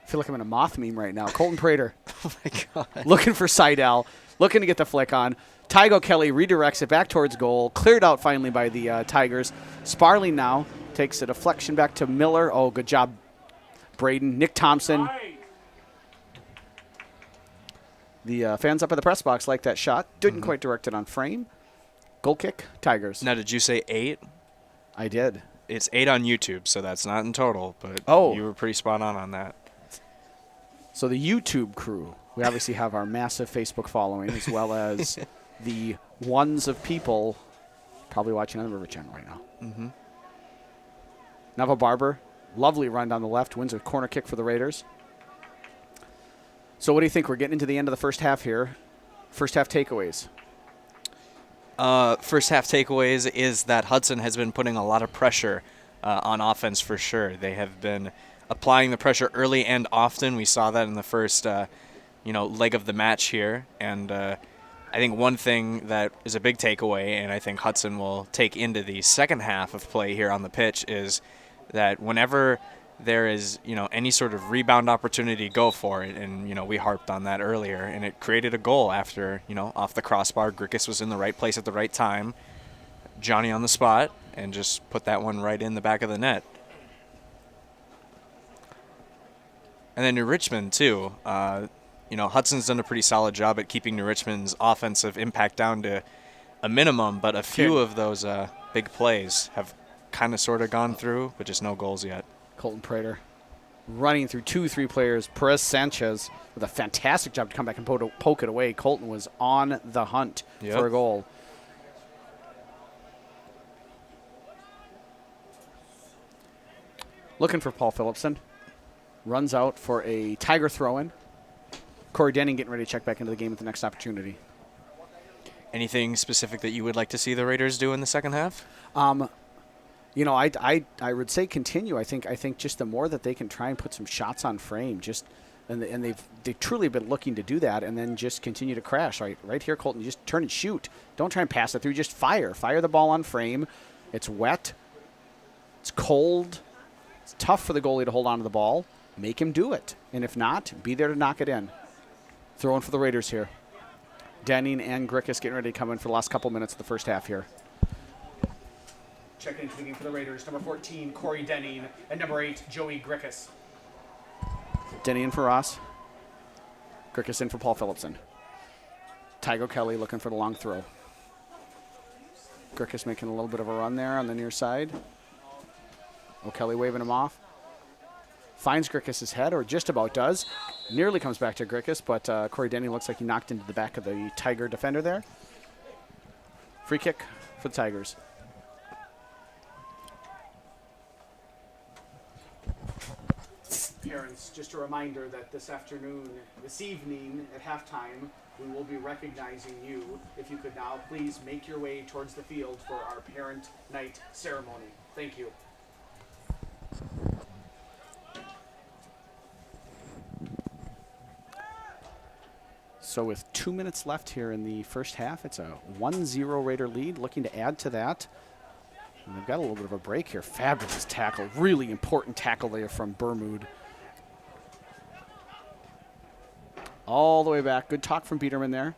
I feel like I'm in a moth meme right now. Colton Prater. Oh, my God. Looking for Seidel. Looking to get the flick on. Tygo Kelly redirects it back towards goal. Cleared out finally by the Tigers. Sparling now takes a deflection back to Miller. Oh, good job, Braden. Nick Thompson. The fans up at the press box like that shot. Didn't quite direct it on frame. Goal kick, Tigers. Now, did you say 8? I did. It's 8 on YouTube, so that's not in total, but you were pretty spot on that. So the YouTube crew, we obviously have our massive Facebook following as well as the ones of people probably watching on the River Channel right now. Nava Barber, lovely run down the left, wins a corner kick for the Raiders. So what do you think? We're getting into the end of the first half here. First half takeaways. First half takeaways is that Hudson has been putting a lot of pressure on offense for sure. They have been applying the pressure early and often. We saw that in the first leg of the match here. And I think one thing that is a big takeaway, and I think Hudson will take into the second half of play here on the pitch, is that whenever there is, any sort of rebound opportunity, go for it. And, we harped on that earlier. And it created a goal after, off the crossbar. Grickus was in the right place at the right time. Johnny on the spot, and just put that one right in the back of the net. And then New Richmond, too. Hudson's done a pretty solid job at keeping New Richmond's offensive impact down to a minimum, but a few of those big plays have kind of sort of gone through, but just no goals yet. Colton Prater running through 2-3 players. Perez Sanchez with a fantastic job to come back and poke it away. Colton was on the hunt for a goal. Looking for Paul Phillipson. Runs out for a Tiger throw-in. Corey Denning getting ready to check back into the game at the next opportunity. Anything specific that you would like to see the Raiders do in the second half? I would say continue. I think just the more that they can try and put some shots on frame, and they've truly been looking to do that, and then just continue to crash. Right here, Colton, you just turn and shoot. Don't try and pass it through. Just fire the ball on frame. It's wet. It's cold. It's tough for the goalie to hold on to the ball. Make him do it, and if not, be there to knock it in. Throwing for the Raiders here. Denning and Grickus getting ready to come in for the last couple minutes of the first half here. Checking into the game for the Raiders. Number 14, Corey Denning. And number 8, Joey Grickus. Denning in for Ross. Grickus in for Paul Phillipson. Tygo Kelly looking for the long throw. Grickus making a little bit of a run there on the near side. O'Kelly waving him off. Finds Grickus' head, or just about does. Nearly comes back to Grickus, but Corey Denning looks like he knocked into the back of the Tiger defender there. Free kick for the Tigers. parents, just a reminder that this evening at halftime, we will be recognizing you. If you could now please make your way towards the field for our parent night ceremony. Thank you. So with 2 minutes left here in the first half, it's a 1-0 Raider lead. Looking to add to that. And they've got a little bit of a break here. Fabulous tackle. Really important tackle there from Bermud. All the way back. Good talk from Biederman there.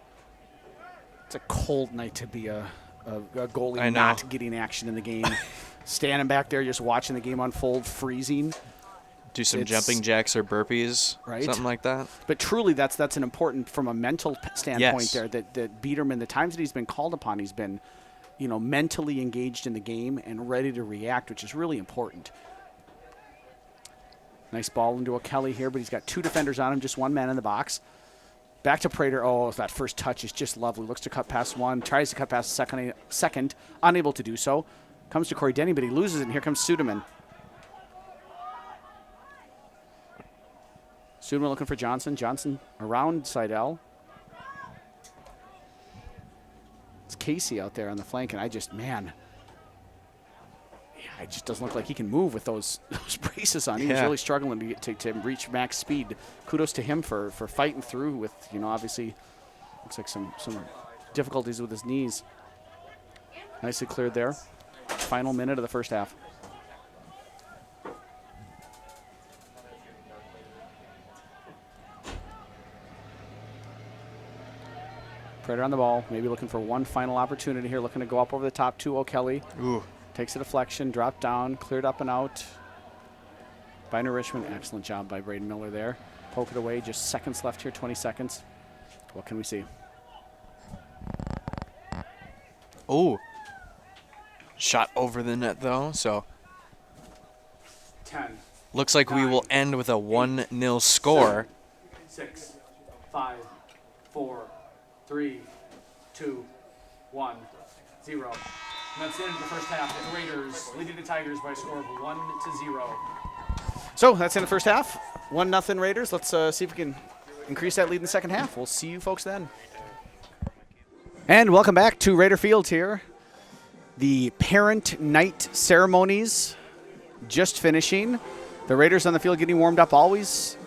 It's a cold night to be a goalie not getting action in the game. Standing back there just watching the game unfold, freezing. Do some jumping jacks or burpees, right? Something like that. But truly, that's an important, from a mental standpoint there, that Biederman, the times that he's been called upon, he's been, mentally engaged in the game and ready to react, which is really important. Nice ball into O'Kelly here, but he's got 2 defenders on him, just 1 man in the box. Back to Prater. Oh, that first touch is just lovely. Looks to cut past one, tries to cut past second, unable to do so. Comes to Corey Denny, but he loses it, and here comes Suderman. Suderman looking for Johnson. Johnson around Seidel. It's Casey out there on the flank, and it just doesn't look like he can move with those braces on. He was really struggling to reach max speed. Kudos to him for fighting through with, obviously, looks like some difficulties with his knees. Nicely cleared there. Final minute of the first half. Prater on the ball, maybe looking for one final opportunity here, looking to go up over the top to O'Kelly. Ooh. Takes a deflection, dropped down, cleared up and out by New Richmond. Excellent job by Braden Miller there. Poke it away, just seconds left here, 20 seconds. What can we see? Oh. Shot over the net, though, so. 10. Looks like 9, we will end with a 1-0 score. 7, 6, 5, 4, 3, 2, 1, 0. And that's the end of the first half. The Raiders leading the Tigers by a score of 1-0. So that's in the first half. 1-0 Raiders. Let's see if we can increase that lead in the second half. We'll see you folks then. And welcome back to Raider Field here. The parent night ceremonies just finishing. The Raiders on the field getting warmed up. Always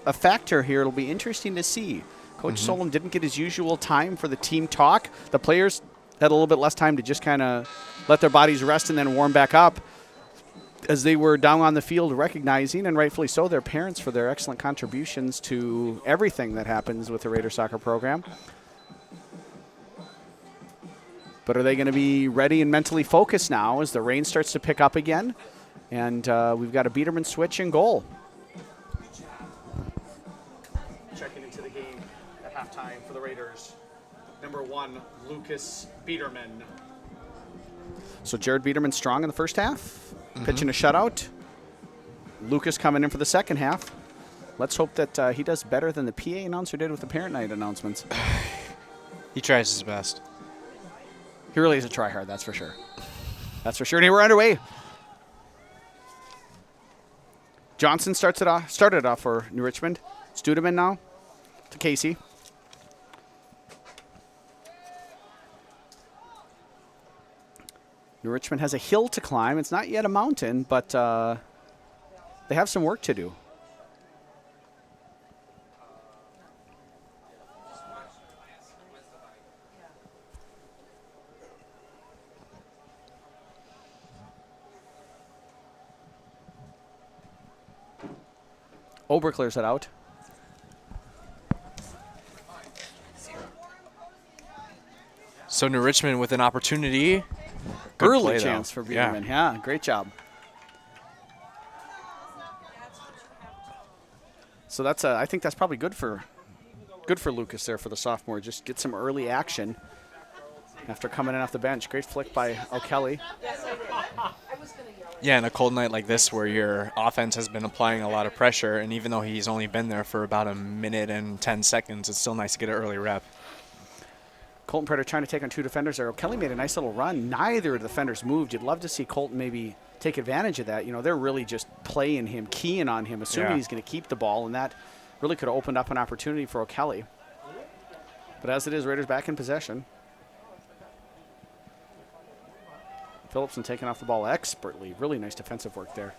a factor here. It'll be interesting to see. Coach Solom didn't get his usual time for the team talk. The players had a little bit less time to just kind of let their bodies rest and then warm back up as they were down on the field recognizing, and rightfully so, their parents for their excellent contributions to everything that happens with the Raider soccer program. But are they going to be ready and mentally focused now as the rain starts to pick up again? And we've got a Biederman switch and goal. Checking into the game at halftime for the Raiders. Number 1, Lucas Biederman. So Jared Biederman strong in the first half, pitching a shutout. Lucas coming in for the second half. Let's hope that he does better than the PA announcer did with the parent night announcements. He tries his best. He really is a tryhard, that's for sure. That's for sure. And we're underway. Johnson started it off for New Richmond. Studeman now to Casey. New Richmond has a hill to climb. It's not yet a mountain, but they have some work to do. Ober clears it out. So New Richmond with an opportunity. Good Early play, chance for Biederman. Yeah, great job. So that's I think that's probably good for Lucas there for the sophomore. Just get some early action after coming in off the bench. Great flick by O'Kelly. Yeah, in a cold night like this where your offense has been applying a lot of pressure, and even though he's only been there for about a minute and 10 seconds, it's still nice to get an early rep. Colton Prater trying to take on 2 defenders there. O'Kelly made a nice little run. Neither of the defenders moved. You'd love to see Colton maybe take advantage of that. You know, they're really just playing him, keying on him, assuming he's going to keep the ball, and that really could have opened up an opportunity for O'Kelly. But as it is, Raiders back in possession. Phillipson taking off the ball expertly. Really nice defensive work there.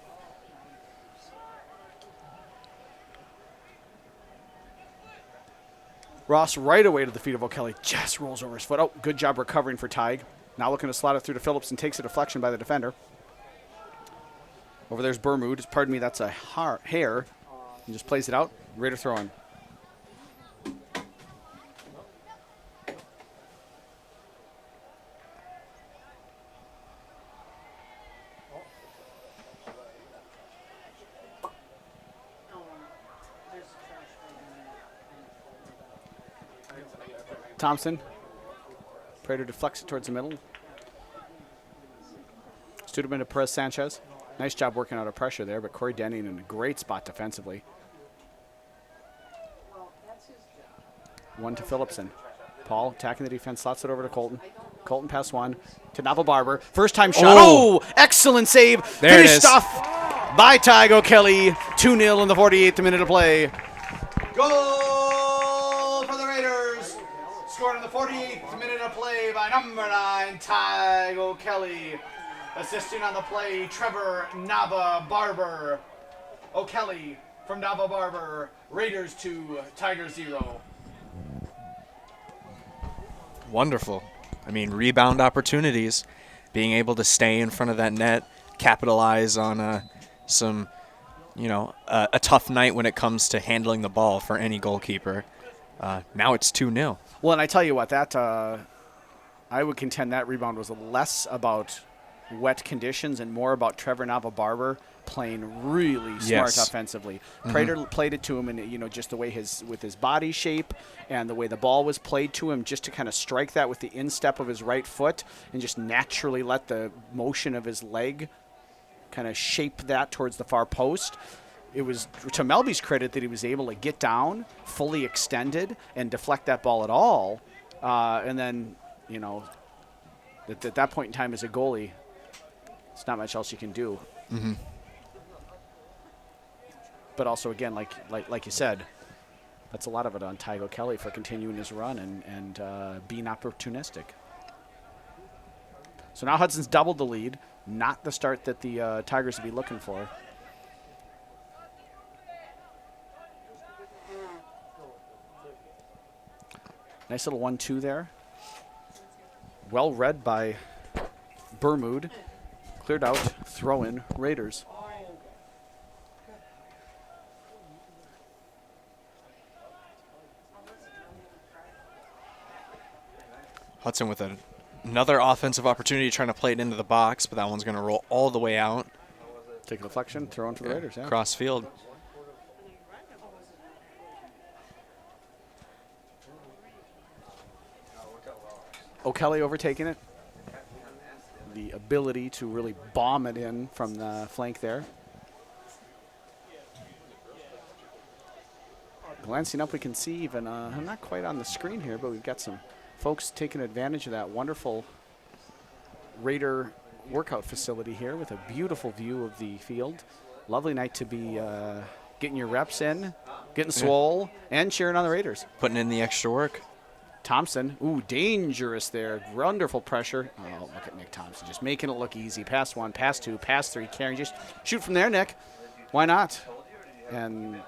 Ross right away to the feet of O'Kelly. Just rolls over his foot. Oh, good job recovering for Tig. Now looking to slot it through to Phillipson. Takes a deflection by the defender. Over there's Bermud. Pardon me, that's a hair. And just plays it out. Raider throw-in. Thompson. Prater deflects it towards the middle. Studeman to Perez Sanchez. Nice job working out of pressure there, but Corey Denning in a great spot defensively. One to Phillipson. Paul attacking the defense, slots it over to Colton. Colton pass one to Naval Barber. First time shot. Oh, excellent save. There it is. Finished off by Tig O'Kelly. 2-0 in the 48th minute of play. Goal for the Raiders. Scored in the 48th minute of play by number 9, Tig O'Kelly. Assisting on the play, Trevor Nava Barber. O'Kelly from Nava Barber. Raiders 2, Tigers 0. Wonderful. I mean, rebound opportunities, being able to stay in front of that net, capitalize on a tough night when it comes to handling the ball for any goalkeeper. Now it's 2-0. Well, and I tell you what, that I would contend that rebound was less about wet conditions and more about Trevor Nava Barber playing really smart offensively. Prater played it to him, and just the way with his body shape and the way the ball was played to him, just to kind of strike that with the instep of his right foot and just naturally let the motion of his leg kind of shape that towards the far post. It was to Melby's credit that he was able to get down, fully extended, and deflect that ball at all. And then, at that point in time as a goalie, it's not much else you can do. Mm-hmm. But also, again, like you said, that's a lot of it on Tig O'Kelly for continuing his run and being opportunistic. So now Hudson's doubled the lead. Not the start that the Tigers would be looking for. Nice little 1-2 there. Well read by Bermud. Cleared out. Throw in Raiders. Hudson with another offensive opportunity trying to play it into the box, but that one's going to roll all the way out. Take a deflection, throw in for the Raiders. Yeah. Cross field. O'Kelly overtaking it. The ability to really bomb it in from the flank there. Glancing up, we can see even, I'm not quite on the screen here, but we've got some folks taking advantage of that wonderful Raider workout facility here with a beautiful view of the field. Lovely night to be getting your reps in, getting swole, and cheering on the Raiders. Putting in the extra work. Thompson, dangerous there. Wonderful pressure. Oh, look at Nick Thompson, just making it look easy. Pass one, pass two, pass three, carrying. Just shoot from there, Nick. Why not? And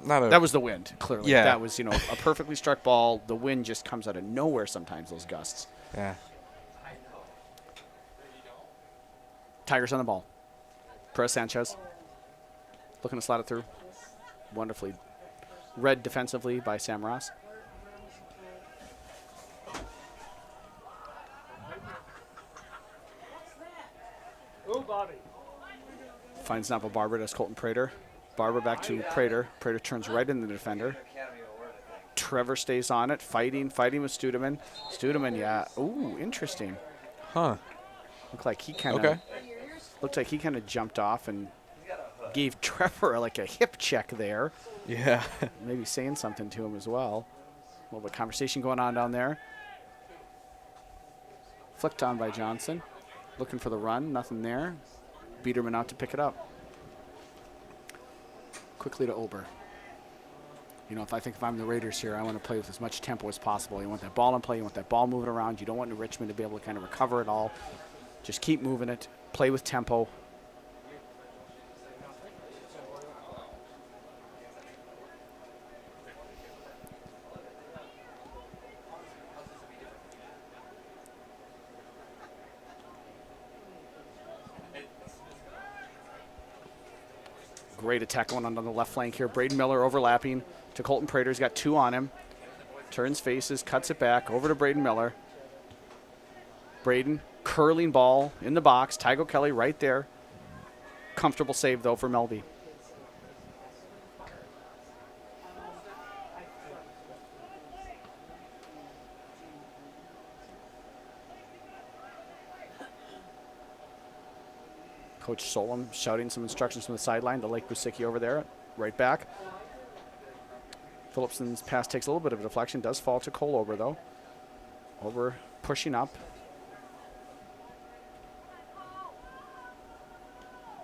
that was the wind, clearly. Yeah. That was, a perfectly struck ball. The wind just comes out of nowhere sometimes, those gusts. Yeah. Tigers on the ball. Perez Sanchez looking to slot it through. Wonderfully read defensively by Sam Ross. Finds Napa Barber. Does Colton Prater. Barber back to Prater. Prater turns right into the defender. Trevor stays on it, fighting with Studeman. Studeman, yeah. Ooh, interesting. Huh. Looked like he kind of jumped off and gave Trevor like a hip check there. Yeah. Maybe saying something to him as well. A little bit of conversation going on down there. Flicked on by Johnson. Looking for the run. Nothing there. Biederman out to pick it up. Quickly to Ober. You know, if I'm the Raiders here, I want to play with as much tempo as possible. You want that ball in play. You want that ball moving around. You don't want New Richmond to be able to kind of recover it all. Just keep moving it. Play with tempo. Great attack going on the left flank here. Braden Miller overlapping to Colton Prater. He's got 2 on him. Turns faces, cuts it back, over to Braden Miller. Braden, curling ball in the box. Tygo Kelly right there. Comfortable save, though, for Melby. Coach Solom shouting some instructions from the sideline to Lake Busicki over there, right back. Phillipson's pass takes a little bit of a deflection, does fall to Cole Ober, though. Ober pushing up.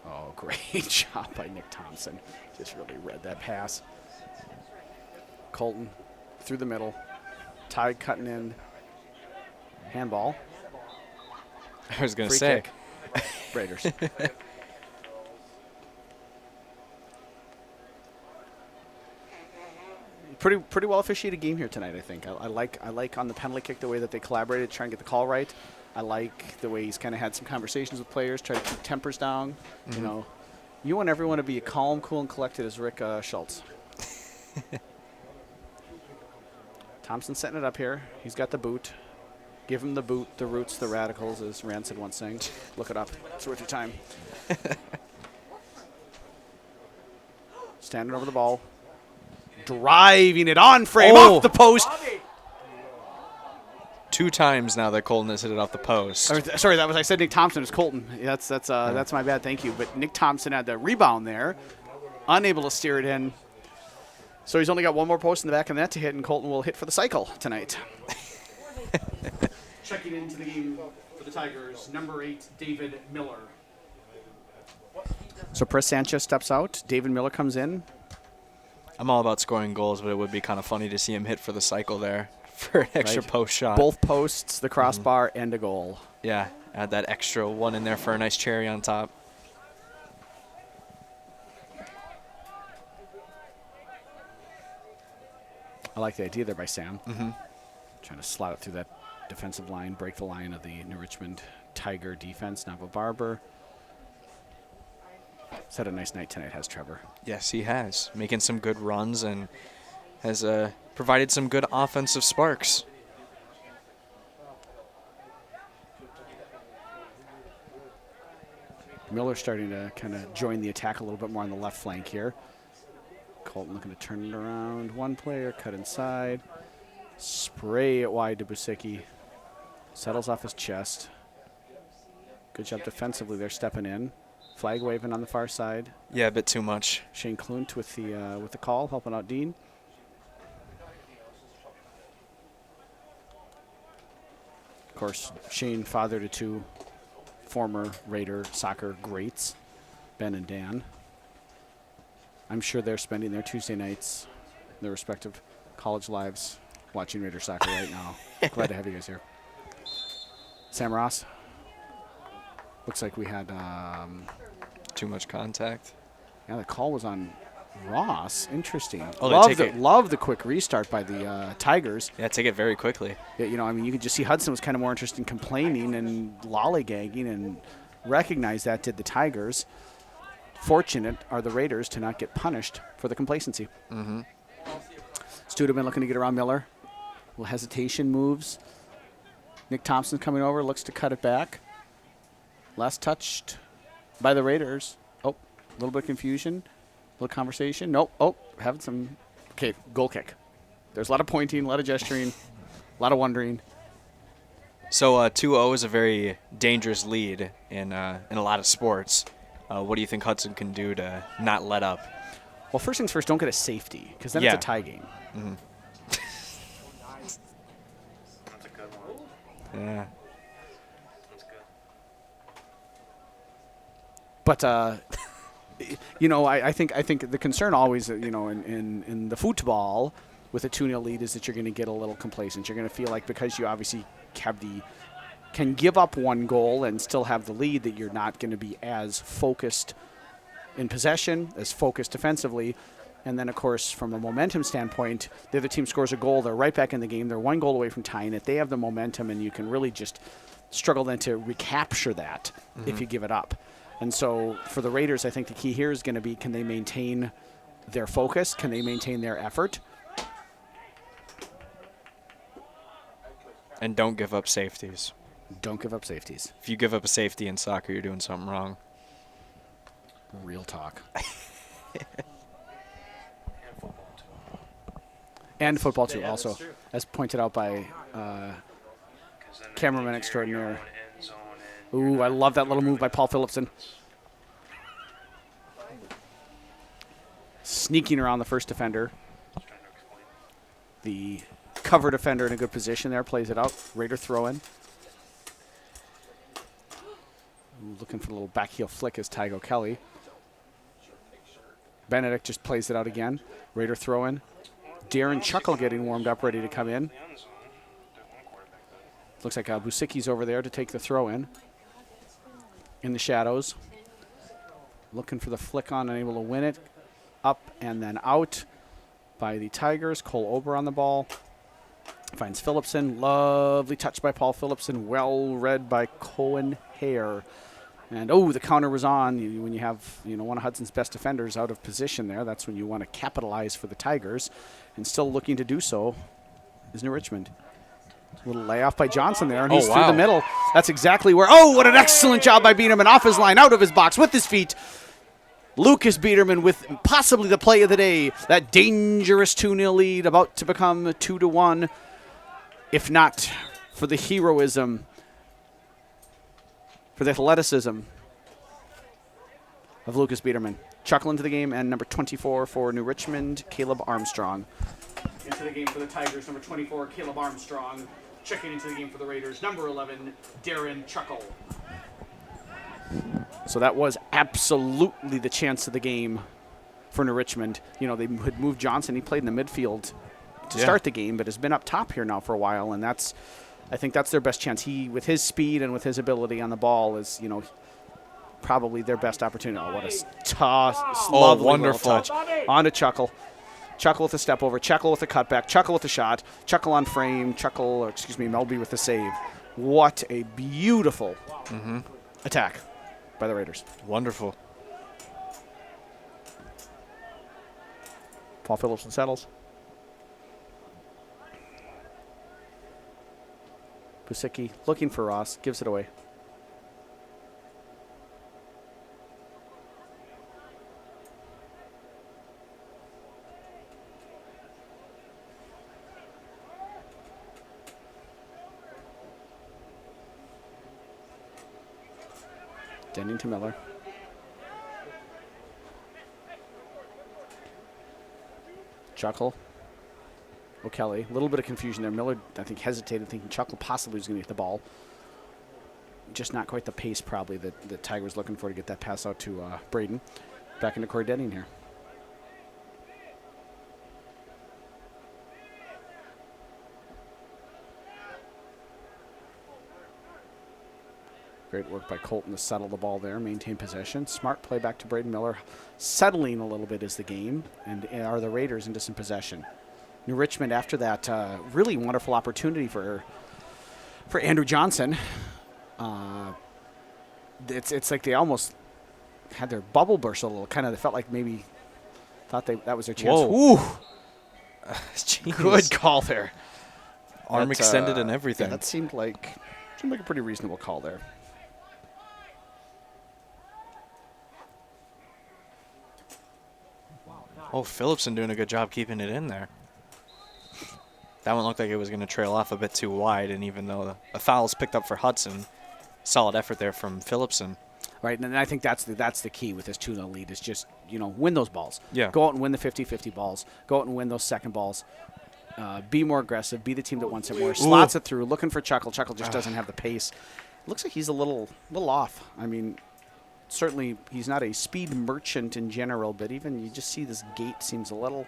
Oh, great job by Nick Thompson. Just really read that pass. Colton through the middle. Ty cutting in. Handball. I was going to Free say. kick. Raiders. Pretty well officiated game here tonight, I think. I like on the penalty kick the way that they collaborated to try and get the call right. I like the way he's kind of had some conversations with players, try to keep tempers down. Mm-hmm. You know, you want everyone to be calm, cool, and collected as Rick Schultz. Thompson setting it up here. He's got the boot. Give him the boot, the roots, the radicals, as Rancid once sang. Look it up. It's worth your time. Standing over the ball. Driving it on frame, off the post. 2 times now that Colton has hit it off the post. Sorry, I said Nick Thompson. It's Colton. That's my bad. Thank you. But Nick Thompson had the rebound there, unable to steer it in. So he's only got 1 more post in the back of the net to hit, and Colton will hit for the cycle tonight. Checking into the game for the Tigers, number 8, David Miller. So Press Sanchez steps out. David Miller comes in. I'm all about scoring goals, but it would be kind of funny to see him hit for the cycle there for an extra post shot. Both posts, the crossbar, and a goal. Yeah, add that extra 1 in there for a nice cherry on top. I like the idea there by Sam. Trying to slot it through that defensive line, break the line of the New Richmond Tiger defense. Nava Barber. He's had a nice night tonight, has Trevor. Yes, he has. Making some good runs and has provided some good offensive sparks. Miller starting to kind of join the attack a little bit more on the left flank here. Colton looking to turn it around. 1 player, cut inside. Spray it wide to Busicki. Settles off his chest. Good job defensively there, stepping in. Flag waving on the far side. Yeah, a bit too much. Shane Klunt with the call, helping out Dean. Of course, Shane fathered to 2 former Raider soccer greats, Ben and Dan. I'm sure they're spending their Tuesday nights, their respective college lives, watching Raider soccer right now. Glad to have you guys here. Sam Ross. Looks like we had too much contact. Yeah, the call was on Ross. Interesting. Oh, love the quick restart by the Tigers. Yeah, take it very quickly. Yeah, you know, I mean, you could just see Hudson was kind of more interested in complaining and lollygagging, and recognize that did the Tigers. Fortunate are the Raiders to not get punished for the complacency. Studeman looking to get around Miller. A little hesitation moves. Nick Thompson coming over, looks to cut it back. Last touched by the Raiders. Oh, a little bit of confusion. A little conversation. Nope. Oh, having some. Okay, goal kick. There's a lot of pointing, a lot of gesturing, a lot of wondering. So 2-0 is a very dangerous lead in a lot of sports. What do you think Hudson can do to not let up? Well, first things first, don't get a safety, because then it's a tie game. That's a good one. Yeah. That's good. But I think the concern always, in the football with a 2-0 lead is that you're going to get a little complacent. You're going to feel like because you obviously can give up one goal and still have the lead, that you're not going to be as focused in possession, as focused defensively. And then, of course, from a momentum standpoint, the other team scores a goal, they're right back in the game. They're one goal away from tying it. They have the momentum, and you can really just struggle then to recapture that if you give it up. And so for the Raiders, I think the key here is going to be, can they maintain their focus? Can they maintain their effort? And don't give up safeties. Don't give up safeties. If you give up a safety in soccer, you're doing something wrong. Real talk. And football, too. And football, too, Yeah, also. that's true. As pointed out by 'Cause then they cameraman take care of your extraordinaire. own end zone and you're Ooh, I not love that little move by Paul really Phillipson. Sneaking around the first defender. trying to explain. The cover defender in a good position there, plays it out. Raider throw in. Ooh, looking for a little back heel flick is Tygo Kelly. Benedict just plays it out again. Raider throw in. Darren Chuckle getting warmed up, ready to come in. The end zone. There's one quarterback does. Looks like Busicki's over there to take the throw in the shadows. Looking for the flick on, unable to win it. Up and then out by the Tigers. Cole Ober on the ball. Finds Phillipson. Lovely touch by Paul Phillipson. Well read by Cohen Hare. And, the counter was on. When you have, one of Hudson's best defenders out of position there, that's when you want to capitalize for the Tigers. And still looking to do so is New Richmond. A little layoff by Johnson there, and he's through the middle. That's exactly where, what an excellent job by Biederman. Off his line, out of his box, with his feet. Lucas Biederman with possibly the play of the day. That dangerous 2-0 lead about to become 2-1. If not for the heroism, for the athleticism of Lucas Biederman. Chuckle into the game, and number 24 for New Richmond, Caleb Armstrong. Into the game for the Tigers, number 24, Caleb Armstrong. Checking into the game for the Raiders, number 11, Darren Chuckle. So that was absolutely the chance of the game for New Richmond. They had moved Johnson. He played in the midfield to start the game, but has been up top here now for a while, and I think that's their best chance. He, with his speed and with his ability on the ball, is, probably their best opportunity. Oh, what a lovely wonderful little touch. On to Chuckle. Chuckle with a step over. Chuckle with a cutback. Chuckle with a shot. Chuckle on frame. Melby with the save. What a beautiful attack by the Raiders. Wonderful. Paul Phillipson settles. Busicki looking for Ross. Gives it away. Denning to Miller. Chuckle. O'Kelly. A little bit of confusion there. Miller, I think, hesitated, thinking Chuckle possibly was going to get the ball. Just not quite the pace, probably, that the Tiger was looking for to get that pass out to Braden. Back into Corey Denning here. Great work by Colton to settle the ball there, maintain possession. Smart play back to Braden Miller. Settling a little bit is the game, and are the Raiders into some possession. New Richmond, after that really wonderful opportunity for Andrew Johnson. It's like they almost had their bubble burst a little. Kind of, they felt like maybe thought that was their chance. Whoa. Ooh, Jeez. good call there. Arm That, extended and everything. Yeah, that seemed like a pretty reasonable call there. Oh, Phillipson doing a good job keeping it in there. That one looked like it was going to trail off a bit too wide, and even though a foul's picked up for Hudson, solid effort there from Phillipson. Right, and I think that's the key with this 2-0 lead is just, win those balls. Yeah. Go out and win the 50-50 balls. Go out and win those second balls. Be more aggressive. Be the team that wants it more. Slots it through. Looking for Chuckle. Chuckle just doesn't have the pace. It looks like he's a little off. I mean, certainly he's not a speed merchant in general, but even you just see this gait seems a little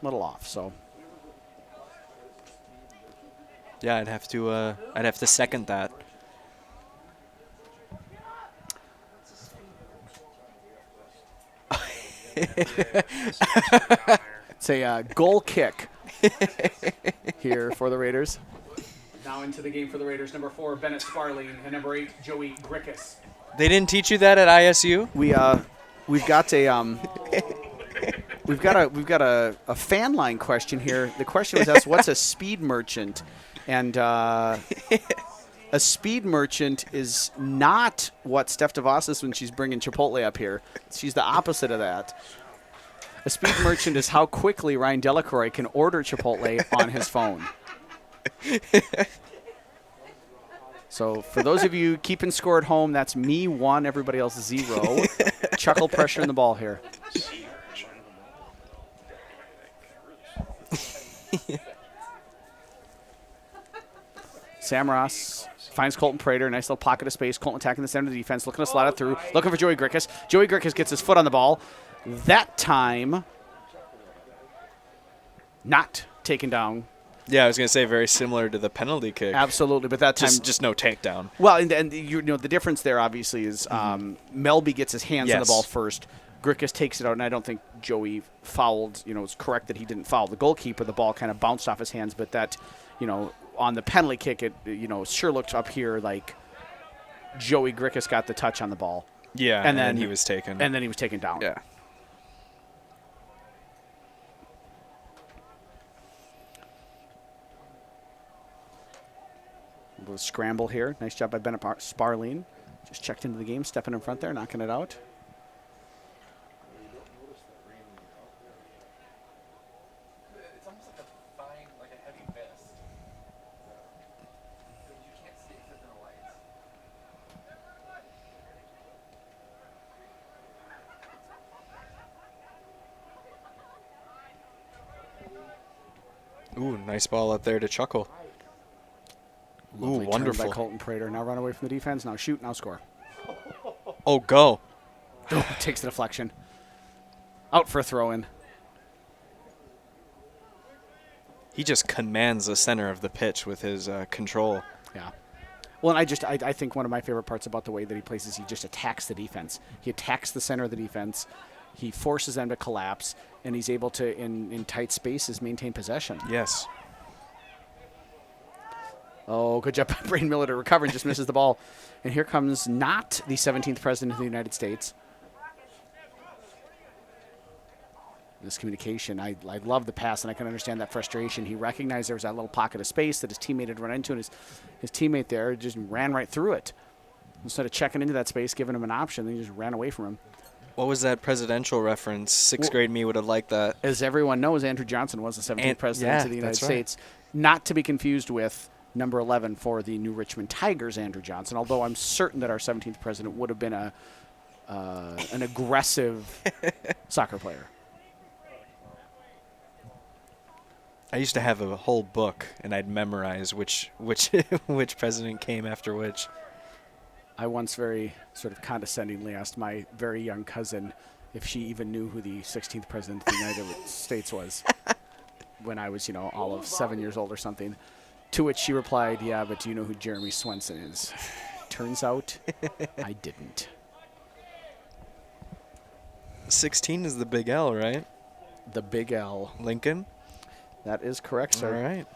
off. So Yeah, I'd have to second that. it's a goal kick here for the Raiders. Now into the game for the Raiders, number 4, Bennett Sparling, and number 8, Joey Grickus. They didn't teach you that at ISU? We've got a fan line question here. The question was asked, what's a speed merchant? And a speed merchant is not what Steph DeVos is when she's bringing Chipotle up here. She's the opposite of that. A speed merchant is how quickly Ryan Delacroix can order Chipotle on his phone. So for those of you keeping score at home, that's me 1, everybody else 0. Chuckle pressure in the ball here. Sam Ross finds Colton Prater. Nice little pocket of space. Colton attacking the center of the defense, looking to slide it through. Looking for Joey Grickus. Joey Grickus gets his foot on the ball. That time, not taken down. Yeah, I was going to say very similar to the penalty kick. Absolutely, but that time Just no takedown. Well, and you know the difference there obviously is Melby gets his hands on the ball first. Grickus takes it out, and I don't think Joey fouled. You know, it's correct that he didn't foul the goalkeeper. The ball kind of bounced off his hands, but that, you know, on the penalty kick, it sure looked up here like Joey Grickus got the touch on the ball. Yeah, and then he was taken. And then he was taken down. Yeah. A little scramble here. Nice job by Bennett Sparling. Just checked into the game, stepping in front there, knocking it out. It's almost like a fine, like a heavy vest. You can't see it because of the lights. Ooh, nice ball up there to Chuckle. Lovely Ooh, wonderful. turn by Colton Prater. Now run away from the defense. Now shoot. Now score. Oh, go. Takes the deflection. Out for a throw-in. He just commands the center of the pitch with his control. Yeah. Well, and I think one of my favorite parts about the way that he plays is he just attacks the defense. He attacks the center of the defense. He forces them to collapse, and he's able to, in tight spaces, maintain possession. Yes. Oh, good job by Braden Miller to recover and just misses the ball. And here comes not the 17th president of the United States. Miscommunication. I love the pass, and I can understand that frustration. He recognized there was that little pocket of space that his teammate had run into, and his teammate there just ran right through it. Instead of checking into that space, giving him an option, he just ran away from him. What was that presidential reference? Sixth grade me would have liked that. As everyone knows, Andrew Johnson was the 17th president of the United States. Not to be confused with number 11 for the New Richmond Tigers, Andrew Johnson, although I'm certain that our 17th president would have been an aggressive soccer player. I used to have a whole book, and I'd memorize which which president came after which. I once very sort of condescendingly asked my very young cousin if she even knew who the 16th president of the United States was when I was, all of 7 years old or something. To which she replied, "Yeah, but do you know who Jeremy Swenson is?" Turns out I didn't. 16 is the big L, right? The big L. Lincoln? That is correct, sir. All right.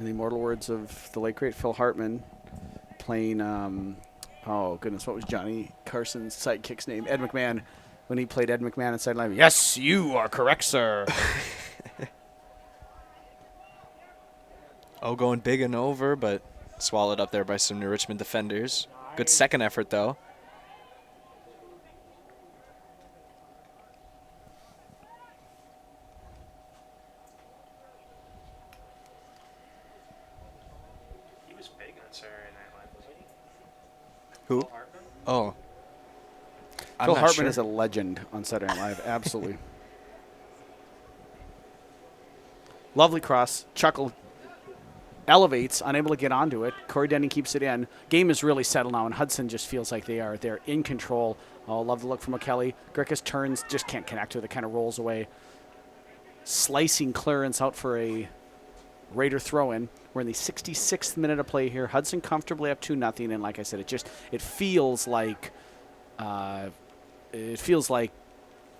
In the immortal words of the late, great Phil Hartman, playing, oh, goodness, what was Johnny Carson's sidekick's name? Ed McMahon, when he played Ed McMahon on sideline. Yes, you are correct, sir. Oh, going big and over, but swallowed up there by some New Richmond defenders. Good second effort, though. He was big on Saturday Night Live, wasn't he? Who? Phil Hartman? Oh. I'm Phil not Hartman sure. is a legend on Saturday Night Live, absolutely. Lovely cross. Chuckle elevates, unable to get onto it. Corey Denny keeps it in. Game is really settled now, and Hudson just feels like they're in control. Oh, love the look from O'Kelly. Grickus turns, just can't connect with it, kind of rolls away. Slicing clearance out for a Raider throw-in. We're in the 66th minute of play here. Hudson comfortably up 2-0, and like I said, it feels like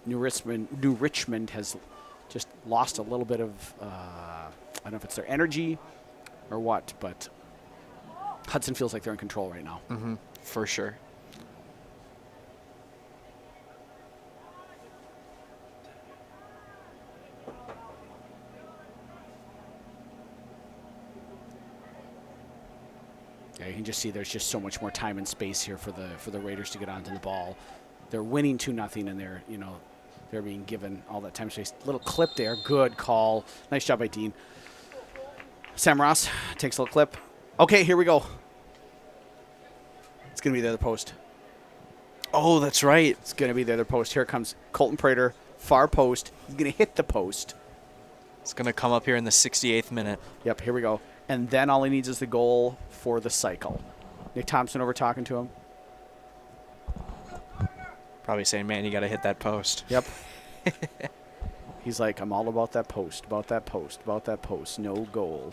New Richmond has just lost a little bit of I don't know if it's their energy or what, but Hudson feels like they're in control right now. Mm-hmm. For sure. Yeah, you can just see there's just so much more time and space here for the Raiders to get onto the ball. They're winning 2-0, and they're being given all that time and space. Little clip there, good call, nice job by Dean. Sam Ross takes a little clip. Okay, here we go. It's gonna be the other post. Oh, that's right. It's gonna be the other post. Here comes Colton Prater, far post. He's gonna hit the post. It's going to come up here in the 68th minute. Yep, here we go. And then all he needs is the goal for the cycle. Nick Thompson over talking to him. Probably saying, man, you got to hit that post. Yep. He's like, I'm all about that post, about that post, about that post. No goal.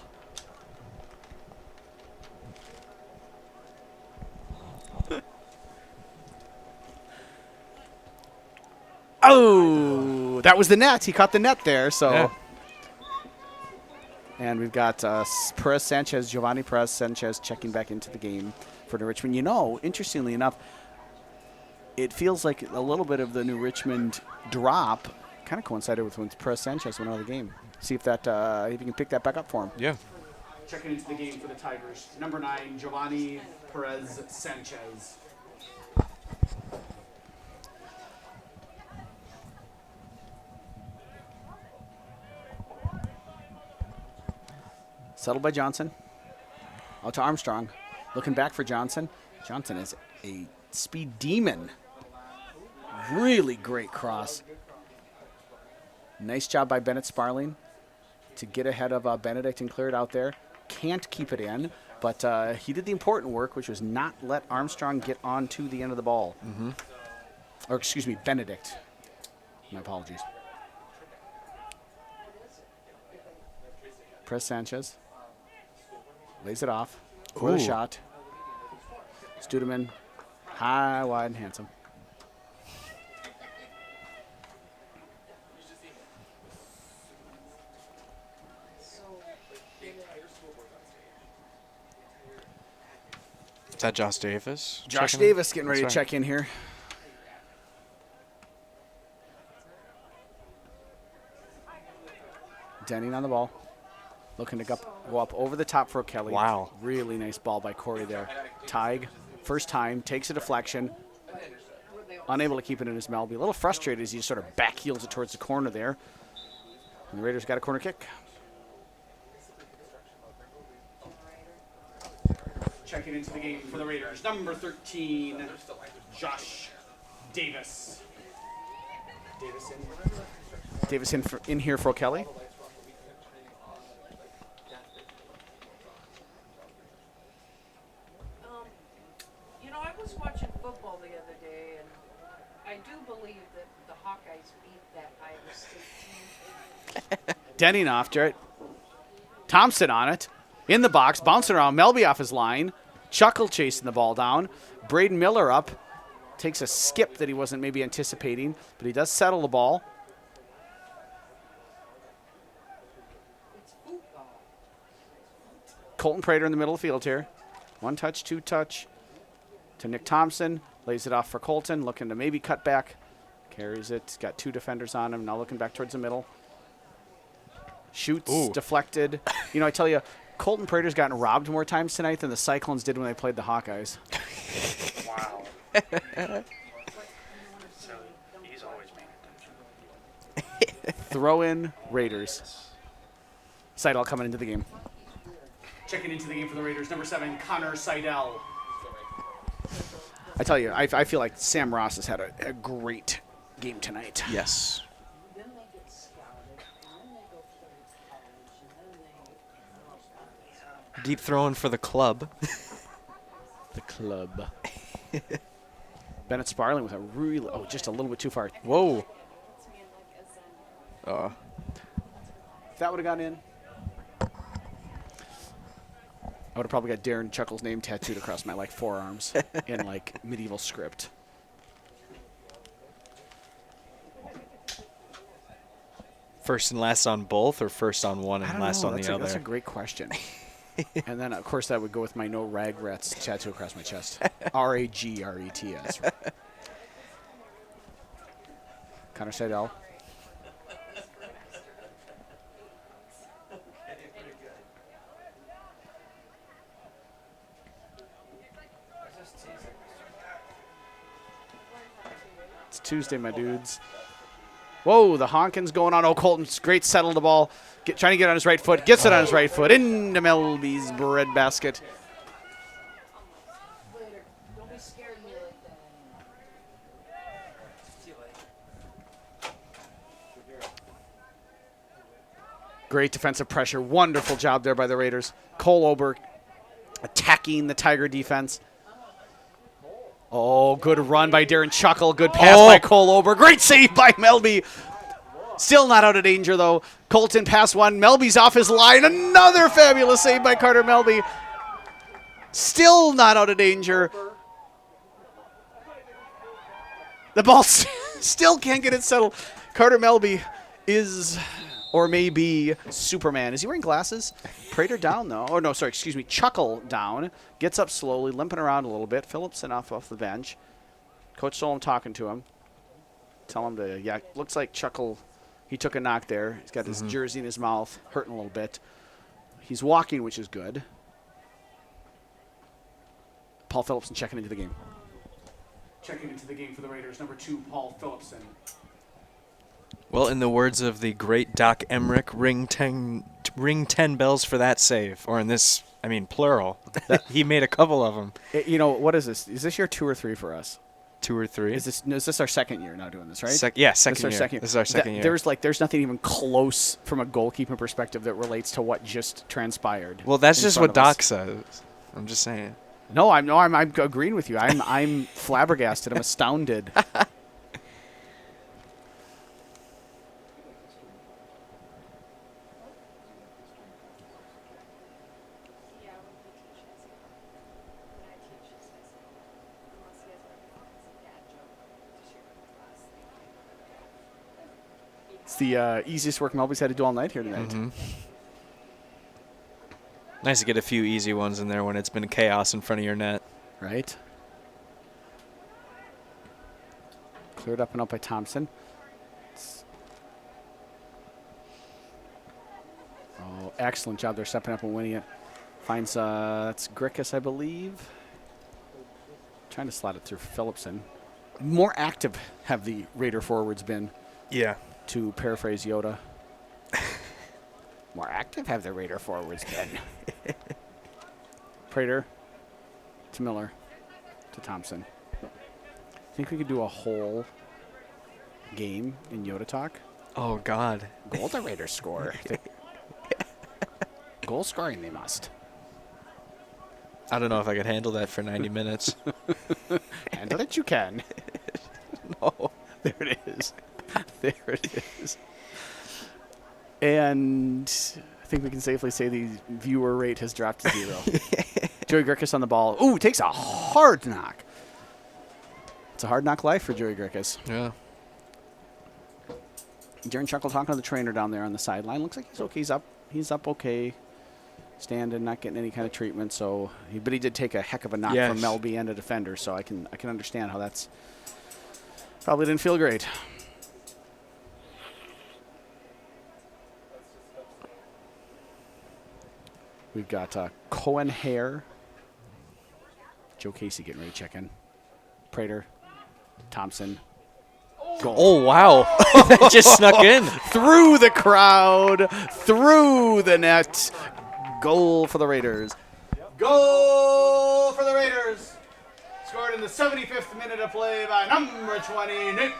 Oh, that was the net. He caught the net there, so. Yeah. And we've got Giovanni Perez Sanchez checking back into the game for New Richmond. Interestingly enough, it feels like a little bit of the New Richmond drop kind of coincided with when Perez Sanchez went out of the game. See if if you can pick that back up for him. Yeah. Checking into the game for the Tigers. Number 9, Giovanni Perez Sanchez. Settled by Johnson. Out to Armstrong. Looking back for Johnson. Johnson is a speed demon. Really great cross. Nice job by Bennett Sparling to get ahead of Benedict and clear it out there. Can't keep it in, but he did the important work, which was not let Armstrong get on to the end of the ball. Mm-hmm. Or excuse me, Benedict. My apologies. Perez Sanchez. Lays it off. For the shot. Studeman. High, wide, and handsome. Is that Josh Davis? Josh checking in? Davis getting ready to check in here. Denning on the ball. Looking to go up over the top for O'Kelly. Wow. Really nice ball by Corey there. Tig, first time, takes a deflection. Unable to keep it in his mouth. Be a little frustrated as he sort of back heels it towards the corner there. And the Raiders got a corner kick. Checking into the game for the Raiders. Number 13, Josh Davis. Davis in here for O'Kelly. I was watching football the other day, and I do believe that the Hawkeyes beat that Iowa State team. Denning off, Jarrett. Thompson on it. In the box, bouncing around. Melby off his line. Chuckle chasing the ball down. Braden Miller up. Takes a skip that he wasn't maybe anticipating, but he does settle the ball. It's football. Colton Prater in the middle of the field here. 1 touch, 2 touch to Nick Thompson. Lays it off for Colton. Looking to maybe cut back. Carries it. Got 2 defenders on him. Now looking back towards the middle. Shoots. Ooh. Deflected. I tell you, Colton Prater's gotten robbed more times tonight than the Cyclones did when they played the Hawkeyes. Wow. So he's always paying attention. Throw in Raiders. Seidel coming into the game. Checking into the game for the Raiders. Number 7, Connor Seidel. I tell you, I feel like Sam Ross has had a great game tonight. Yes. Then they get scouted, and then they go through college, and then they Deep throwing for the club. The club. Bennett Sparling with a really, just a little bit too far. Whoa. If that would have gone in, I would have probably got Darren Chuckle's name tattooed across my forearms in medieval script. First and last on both, or first on one and last on the other? That's a great question. And then, of course, that would go with my no regrets tattoo across my chest. R-A-G-R-E-T-S. Connor Seidel. It's Tuesday, my dudes. Whoa, the honkin's going on. Oh, Colton's great settle the ball. Trying to get on his right foot. Gets it on his right foot. Into Melby's breadbasket. Don't be scared of me like that. Great defensive pressure. Wonderful job there by the Raiders. Cole Ober attacking the Tiger defense. Oh, good run by Darren Chuckle. Good pass by Cole Ober. Great save by Melby. Still not out of danger, though. Colton pass one. Melby's off his line. Another fabulous save by Carter Melby. Still not out of danger. The ball still can't get it settled. Carter Melby is, or may be, Superman. Is he wearing glasses? Prater down, though. Oh, no, sorry, excuse me. Chuckle down. Gets up slowly, limping around a little bit. Phillipson off the bench. Coach Solom talking to him. Tell him to, looks like Chuckle, he took a knock there. He's got his jersey in his mouth, hurting a little bit. He's walking, which is good. Paul Phillipson checking into the game. Checking into the game for the Raiders, number 2, Paul Phillipson. Well, in the words of the great Doc Emmerich, ring 10 bells for that save. Or in this, plural. He made a couple of them. What is this? Is this year 2 or 3 for us? 2 or 3. Is this our second year now doing this, right? Second year. This is our second year. There's nothing even close from a goalkeeping perspective that relates to what just transpired. Well, that's just what Doc says. I'm just saying. No, I'm agreeing with you. I'm flabbergasted. I'm astounded. It's the easiest work Melby's had to do all night here tonight. Mm-hmm. Nice to get a few easy ones in there when it's been chaos in front of your net. Right. Cleared up and out by Thompson. Oh, excellent job there stepping up and winning it. Finds, that's Grickus, I believe. Trying to slide it through Phillipson. More active have the Raider forwards been. Yeah. To paraphrase Yoda. More active have the Raider forwards been. Prater to Miller to Thompson. Think we could do a whole game in Yoda talk? Oh, God. Goal the Raiders score. Goal scoring they must. I don't know if I could handle that for 90 minutes. Handle it you can. No. There it is. There it is. And I think we can safely say the viewer rate has dropped to 0. Joey Grickus on the ball. Ooh, takes a hard knock. It's a hard knock life for Joey Grickus. Yeah. Darren Chuckle talking to the trainer down there on the sideline. Looks like he's okay. He's up okay. Standing, not getting any kind of treatment. So, but he did take a heck of a knock from Melby and a defender. So I can understand how that's probably didn't feel great. We've got Cohen Hare. Joe Casey getting ready to check in. Prater. Thompson. Goal. Oh, wow. That just snuck in. Through the crowd. Through the net. Goal for the Raiders. Goal for the Raiders. Scored in the 75th minute of play by number 20, Nick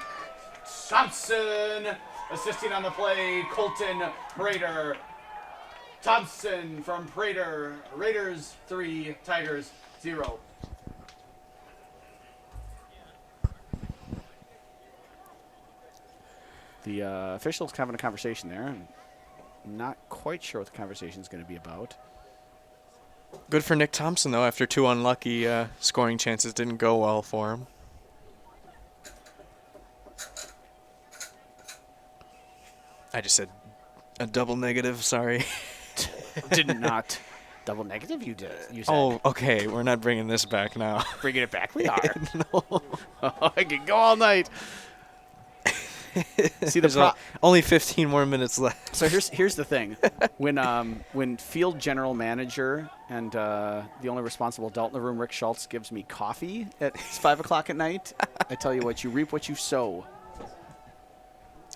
Thompson. Assisting on the play, Colton Prater. Thompson from Prater. Raiders 3, Tigers 0. The officials having a conversation there. I'm not quite sure what the conversation is going to be about. Good for Nick Thompson, though, after 2 unlucky scoring chances didn't go well for him. I just said a double negative, sorry. Did not. Double negative you did. You said. Oh, okay, we're not bringing this back now. Bringing it back, we are. No. I could go all night. See the There's only 15 more minutes left. So here's the thing, when field general manager and the only responsible adult in the room, Rick Schultz, gives me coffee at 5:00 at night, I tell you what, you reap what you sow.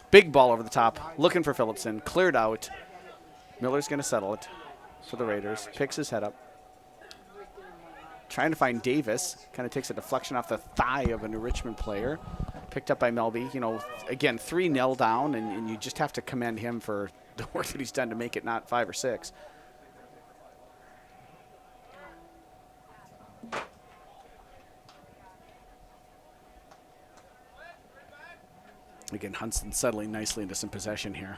Big ball over the top, looking for Phillipson, cleared out. Miller's going to settle it for the Raiders. Picks his head up, trying to find Davis. Kind of takes a deflection off the thigh of a New Richmond player. Picked up by Melby. You know, again, 3-0 down, and you just have to commend him for the work that he's done to make it not 5 or 6. Again, Hudson settling nicely into some possession here.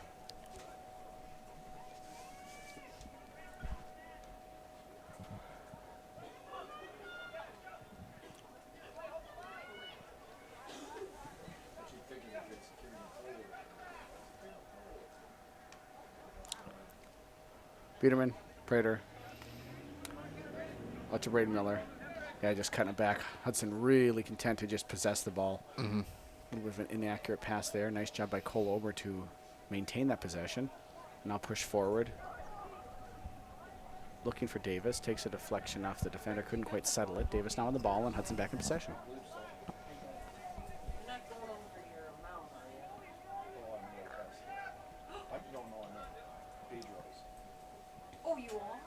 Peterman, Prater, out to Braden Miller. Yeah, just cutting it back. Hudson really content to just possess the ball. Mm-hmm. A little bit of an inaccurate pass there. Nice job by Cole Ober to maintain that possession. Now push forward. Looking for Davis. Takes a deflection off the defender. Couldn't quite settle it. Davis now on the ball, and Hudson back in possession. You're not going over your amount, are you? Oh, you are?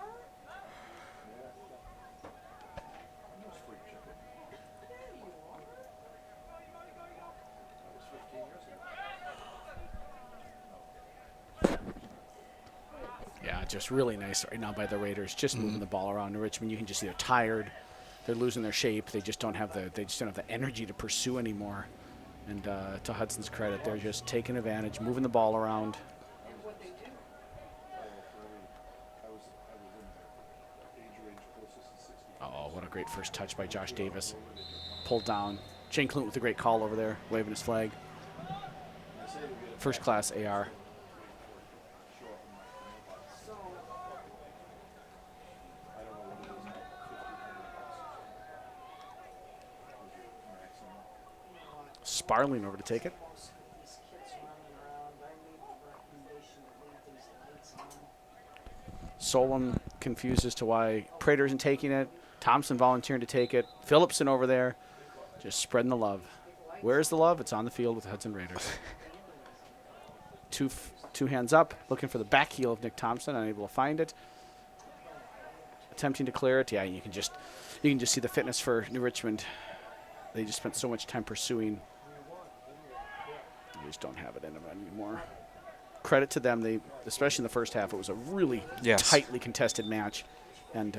Yeah, you are. Yeah, just really nice right now by the Raiders. Just moving the ball around. In Richmond, you can just see they're tired. They're losing their shape. They just don't have the energy to pursue anymore. And to Hudson's credit, they're just taking advantage, moving the ball around. And what they do. Oh, what a great first touch by Josh Davis. Pulled down. Shane Clute with a great call over there, waving his flag. First class AR. Sparling over to take it. These kids running around. I made the recommendation to leave these lights on. Solon confused as to why Prater isn't taking it. Thompson volunteering to take it. Phillipson over there, just spreading the love. Where's the love? It's on the field with the Hudson Raiders. Two hands up, looking for the back heel of Nick Thompson, unable to find it. Attempting to clear it. Yeah, you can just see the fitness for New Richmond. They just spent so much time pursuing. They just don't have it in them anymore. Credit to them. They, especially in the first half, it was a really tightly contested match, and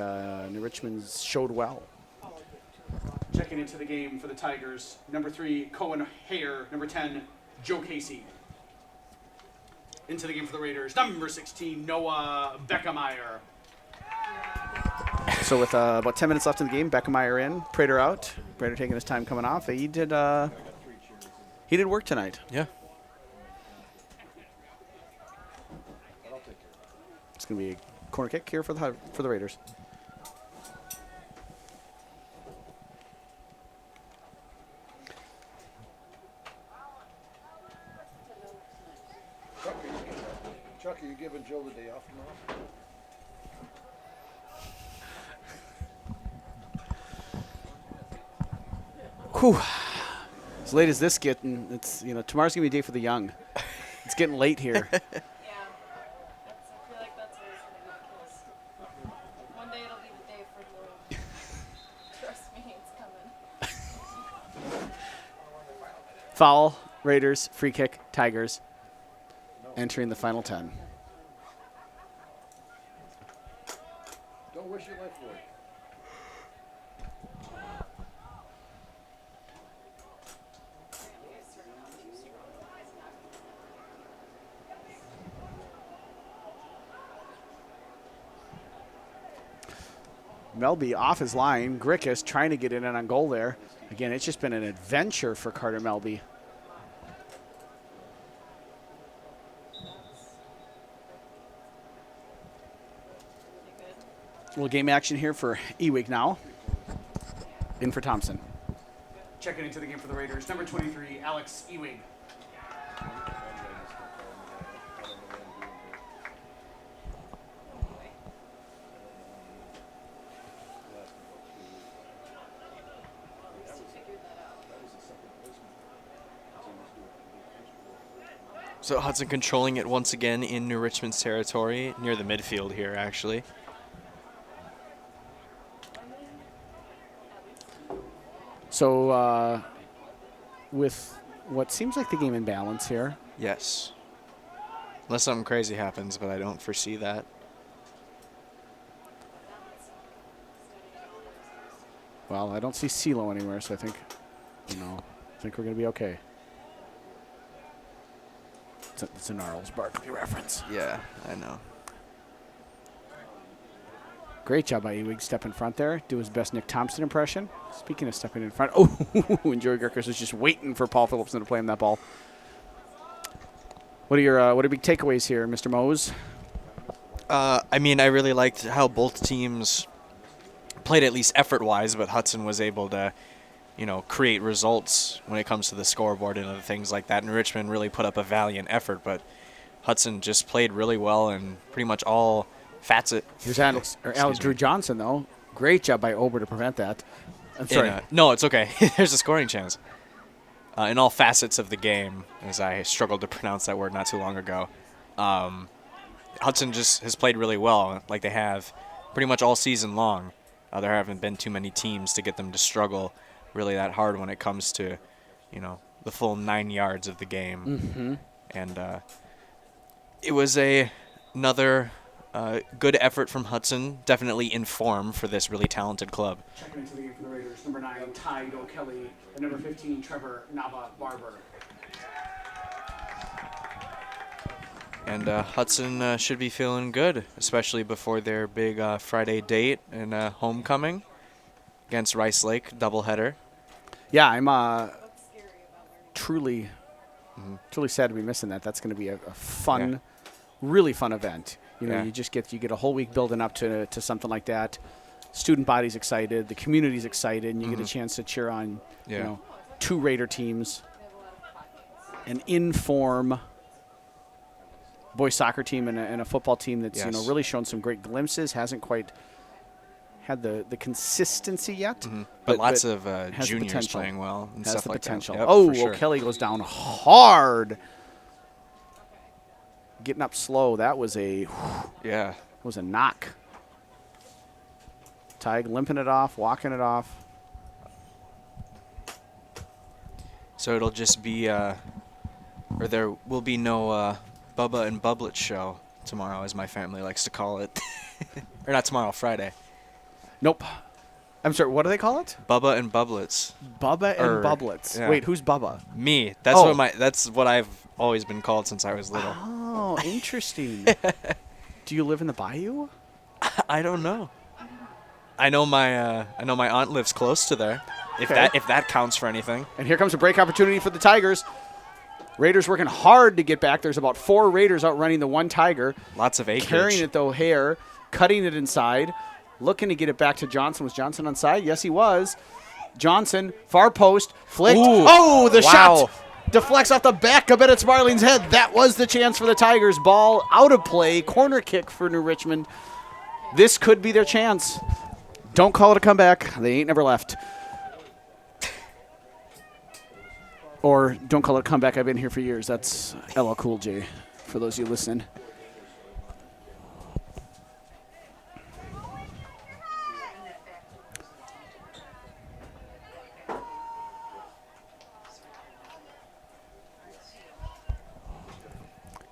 New Richmond showed well. Checking into the game for the Tigers, number 3, Cohen Hare. Number 10, Joe Casey. Into the game for the Raiders, number 16, Noah Beckemeyer. So with about 10 minutes left in the game, Beckemeyer in, Prater out. Prater taking his time coming off. He did work tonight. Yeah. It's going to be a corner kick here for the Raiders. Chuck, are you giving Joe the day off tomorrow? Whew. As late as this getting, it's tomorrow's gonna be a day for the young. It's getting late here. Yeah. I feel like that's always gonna be the case. One day it'll be the day for the old. Trust me, it's coming. Foul, Raiders, free kick, Tigers. Entering the final 10. Melby off his line. Grickus trying to get in on goal there. Again, it's just been an adventure for Carter Melby. A little game action here for Ewig now. In for Thompson. Checking into the game for the Raiders, number 23, Alex Ewig. So Hudson controlling it once again in New Richmond's territory, near the midfield here, actually. So with what seems like the game in balance here. Yes. Unless something crazy happens, but I don't foresee that. Well, I don't see CeeLo anywhere, so I think we're going to be okay. It's a Gnarls Barkley reference. Yeah, I know. Great job by Ewig. Step in front there. Do his best Nick Thompson impression. Speaking of stepping in front. Oh, and Joey Gerkes was just waiting for Paul Phillipson to play him that ball. What are your big takeaways here, Mr. Mose? I mean, I really liked how both teams played, at least effort-wise, but Hudson was able to, create results when it comes to the scoreboard and other things like that. And Richmond really put up a valiant effort, but Hudson just played really well in pretty much all facets. Here's Alex Drew Johnson, though. Great job by Ober to prevent that. I'm sorry. No, it's okay. There's a scoring chance. In all facets of the game, as I struggled to pronounce that word not too long ago, Hudson just has played really well, like they have pretty much all season long. There haven't been too many teams to get them to struggle really that hard when it comes to, the full 9 yards of the game. Mm-hmm. And it was another good effort from Hudson, definitely in form for this really talented club. Checking into the game for the Raiders, number 9, Ty O'Kelly, and number 15, Trevor Nava Barber. And Hudson should be feeling good, especially before their big Friday date and homecoming against Rice Lake doubleheader. Yeah, I'm truly sad to be missing that. That's going to be a fun, really fun event. You get a whole week building up to something like that. Student body's excited, the community's excited, and you get a chance to cheer on, two Raider teams, an in-form boys soccer team and a football team that's really shown some great glimpses. Hasn't quite had the consistency yet, but lots of juniors playing well and has stuff the like potential. that. Yep, Oh, for sure. O'Kelly goes down hard. Getting up slow. That was a knock. Tig limping it off, walking it off. So it'll just be, or there will be no Bubba and Bublet show tomorrow, as my family likes to call it. Or not tomorrow, Friday. Nope. I'm sorry, what do they call it? Bubba and Bublets. Bubba and Bublets. Yeah. Wait, who's Bubba? Me. That's what I've always been called since I was little. Oh, interesting. Do you live in the bayou? I don't know. I know my aunt lives close to there. If Okay. that counts for anything. And here comes a break opportunity for the Tigers. Raiders working hard to get back. There's about 4 Raiders outrunning the 1 Tiger. Lots of acreage. Carrying it, though, Hare, cutting it inside, looking to get it back to Johnson. Was Johnson onside? Yes, he was. Johnson, far post, flicked. Ooh. Oh, the Wow. shot deflects off the back of Bennett Smarling's head. That was the chance for the Tigers. Ball out of play. Corner kick for New Richmond. This could be their chance. Don't call it a comeback. They ain't never left. Or don't call it a comeback. I've been here for years. That's LL Cool J for those of you listening.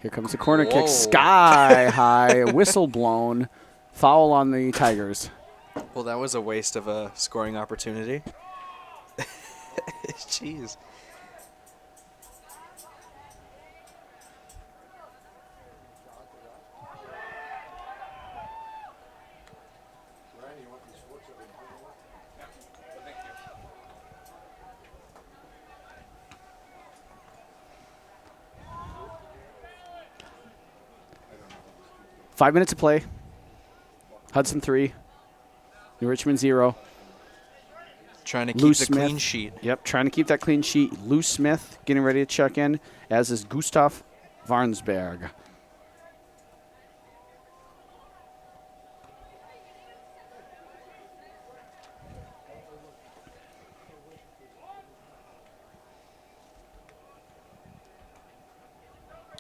Here comes the corner kick. Sky high. Whistle blown. Foul on the Tigers. Well, that was a waste of a scoring opportunity. Jeez. Ryan, you want these 5 minutes of play. Hudson 3. New Richmond 0. Trying to Lou keep the Smith. clean sheet. Yep, trying to keep that clean sheet. Lou Smith getting ready to check in, as is Gustav Varnsberg.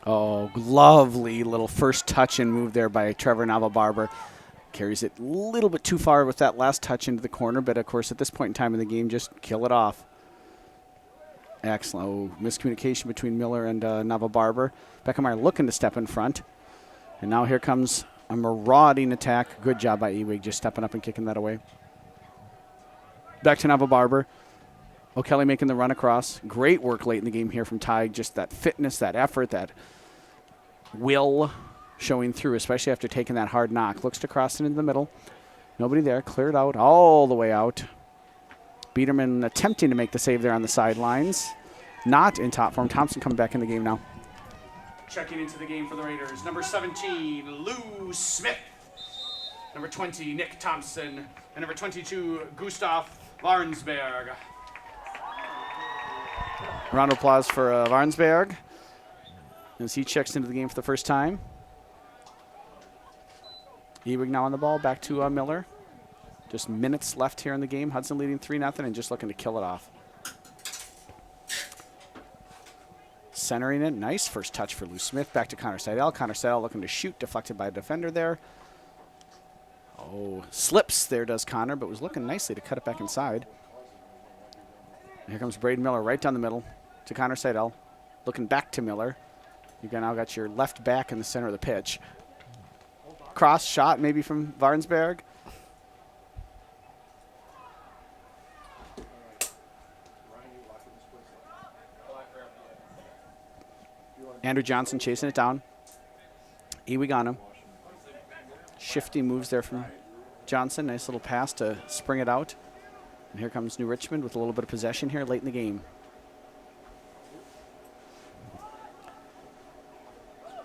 Oh, lovely little first touch and move there by Trevor Nava-Barber. Carries it a little bit too far with that last touch into the corner, but of course at this point in time in the game, just kill it off. Excellent. Oh, miscommunication between Miller and Nava-Barber. Beckemeyer looking to step in front. And now here comes a marauding attack. Good job by Ewig just stepping up and kicking that away. Back to Nava-Barber. O'Kelly making the run across. Great work late in the game here from Tig. Just that fitness, that effort, that will showing through, especially after taking that hard knock. Looks to cross it into the middle. Nobody there. Cleared out all the way out. Biederman attempting to make the save there on the sidelines. Not in top form. Thompson coming back in the game now. Checking into the game for the Raiders. Number 17, Lou Smith. Number 20, Nick Thompson. And number 22, Gustav Varnsberg. Round of applause for Varnsberg as he checks into the game for the first time. Ewig now on the ball. Back to Miller. Just minutes left here in the game. Hudson leading 3-0 and just looking to kill it off. Centering it. Nice first touch for Lou Smith. Back to Connor Seidel. Connor Seidel looking to shoot. Deflected by a defender there. Oh, slips there does Connor, but was looking nicely to cut it back inside. And here comes Braden Miller right down the middle to Connor Seidel. Looking back to Miller. You've now got your left back in the center of the pitch. Cross shot maybe from Varnsberg. Andrew Johnson chasing it down. Ewig on him. Shifty moves there from Johnson. Nice little pass to spring it out. And here comes New Richmond with a little bit of possession here late in the game.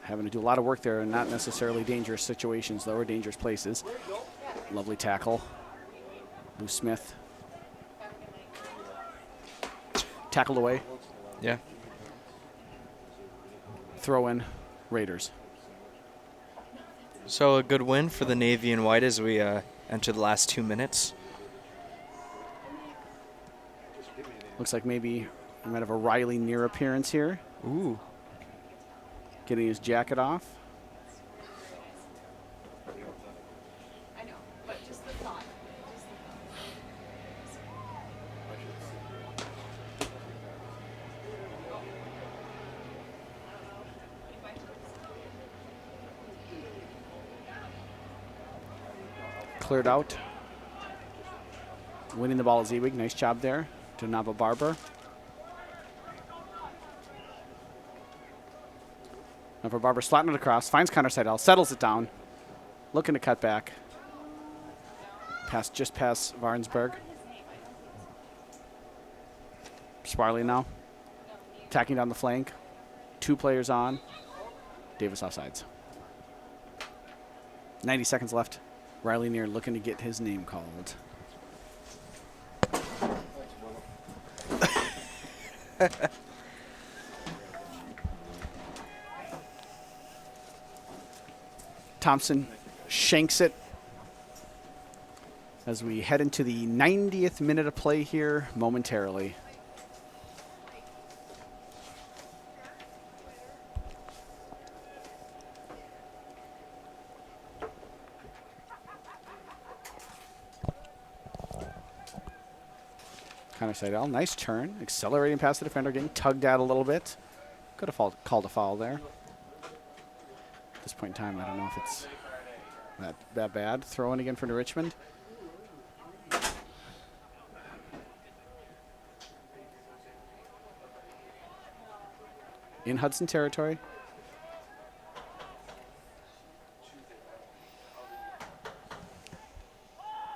Having to do a lot of work there and not necessarily dangerous situations, though, or dangerous places. Lovely tackle. Lou Smith. Tackled away. Yeah. Throw in Raiders. So a good win for the Navy and White as we enter the last 2 minutes. Looks like maybe we might have a Riley near appearance here. Ooh. Getting his jacket off. I know, but just the thought. Just Cleared out. Winning the ball is Ewig. Nice job there to Nava-Barber. Nava-Barber slotting it across. Finds Connor Seidel. Settles it down. Looking to cut back. Just past Varnsberg. Sparley now. Attacking down the flank. 2 players on. Davis offsides. 90 seconds left. Riley Neer looking to get his name called. Thompson shanks it as we head into the 90th minute of play here momentarily. Connor Seidel, nice turn, accelerating past the defender, getting tugged out a little bit. Could have called a foul there. At this point in time, I don't know if it's that bad. Throw in again for New Richmond. In Hudson territory.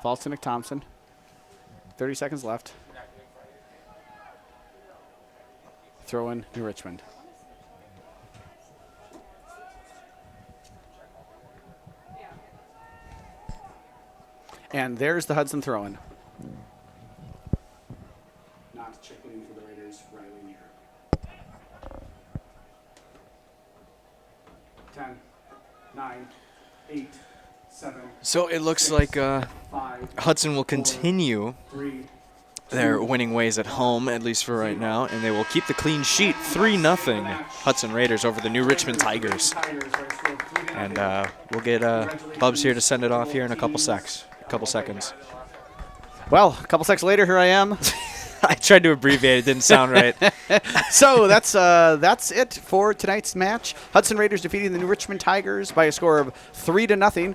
Falls to Nick Thompson. 30 seconds left. Throw in New Richmond. And there's the Hudson throw-in. Not checking in for the Raiders, Riley Neer. 10, 9, 8, 7. So it looks like 5, Hudson will continue 3. their winning ways at home, at least for right now, and they will keep the clean sheet 3-0 Hudson Raiders over the new Richmond Tigers. And we'll get Bubs here to send it off here in a couple seconds. Well, a couple seconds later, here I am. I tried to abbreviate, it didn't sound right. So that's it for tonight's match. Hudson Raiders defeating the New Richmond Tigers by a score of 3-0.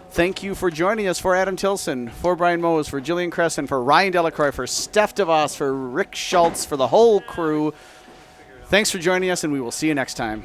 Thank you for joining us. For Adam Tilson, for Brian Mose, for Jillian Crescent, for Ryan Delacroix, for Steph DeVos, for Rick Schultz, for the whole crew. Thanks for joining us, and we will see you next time.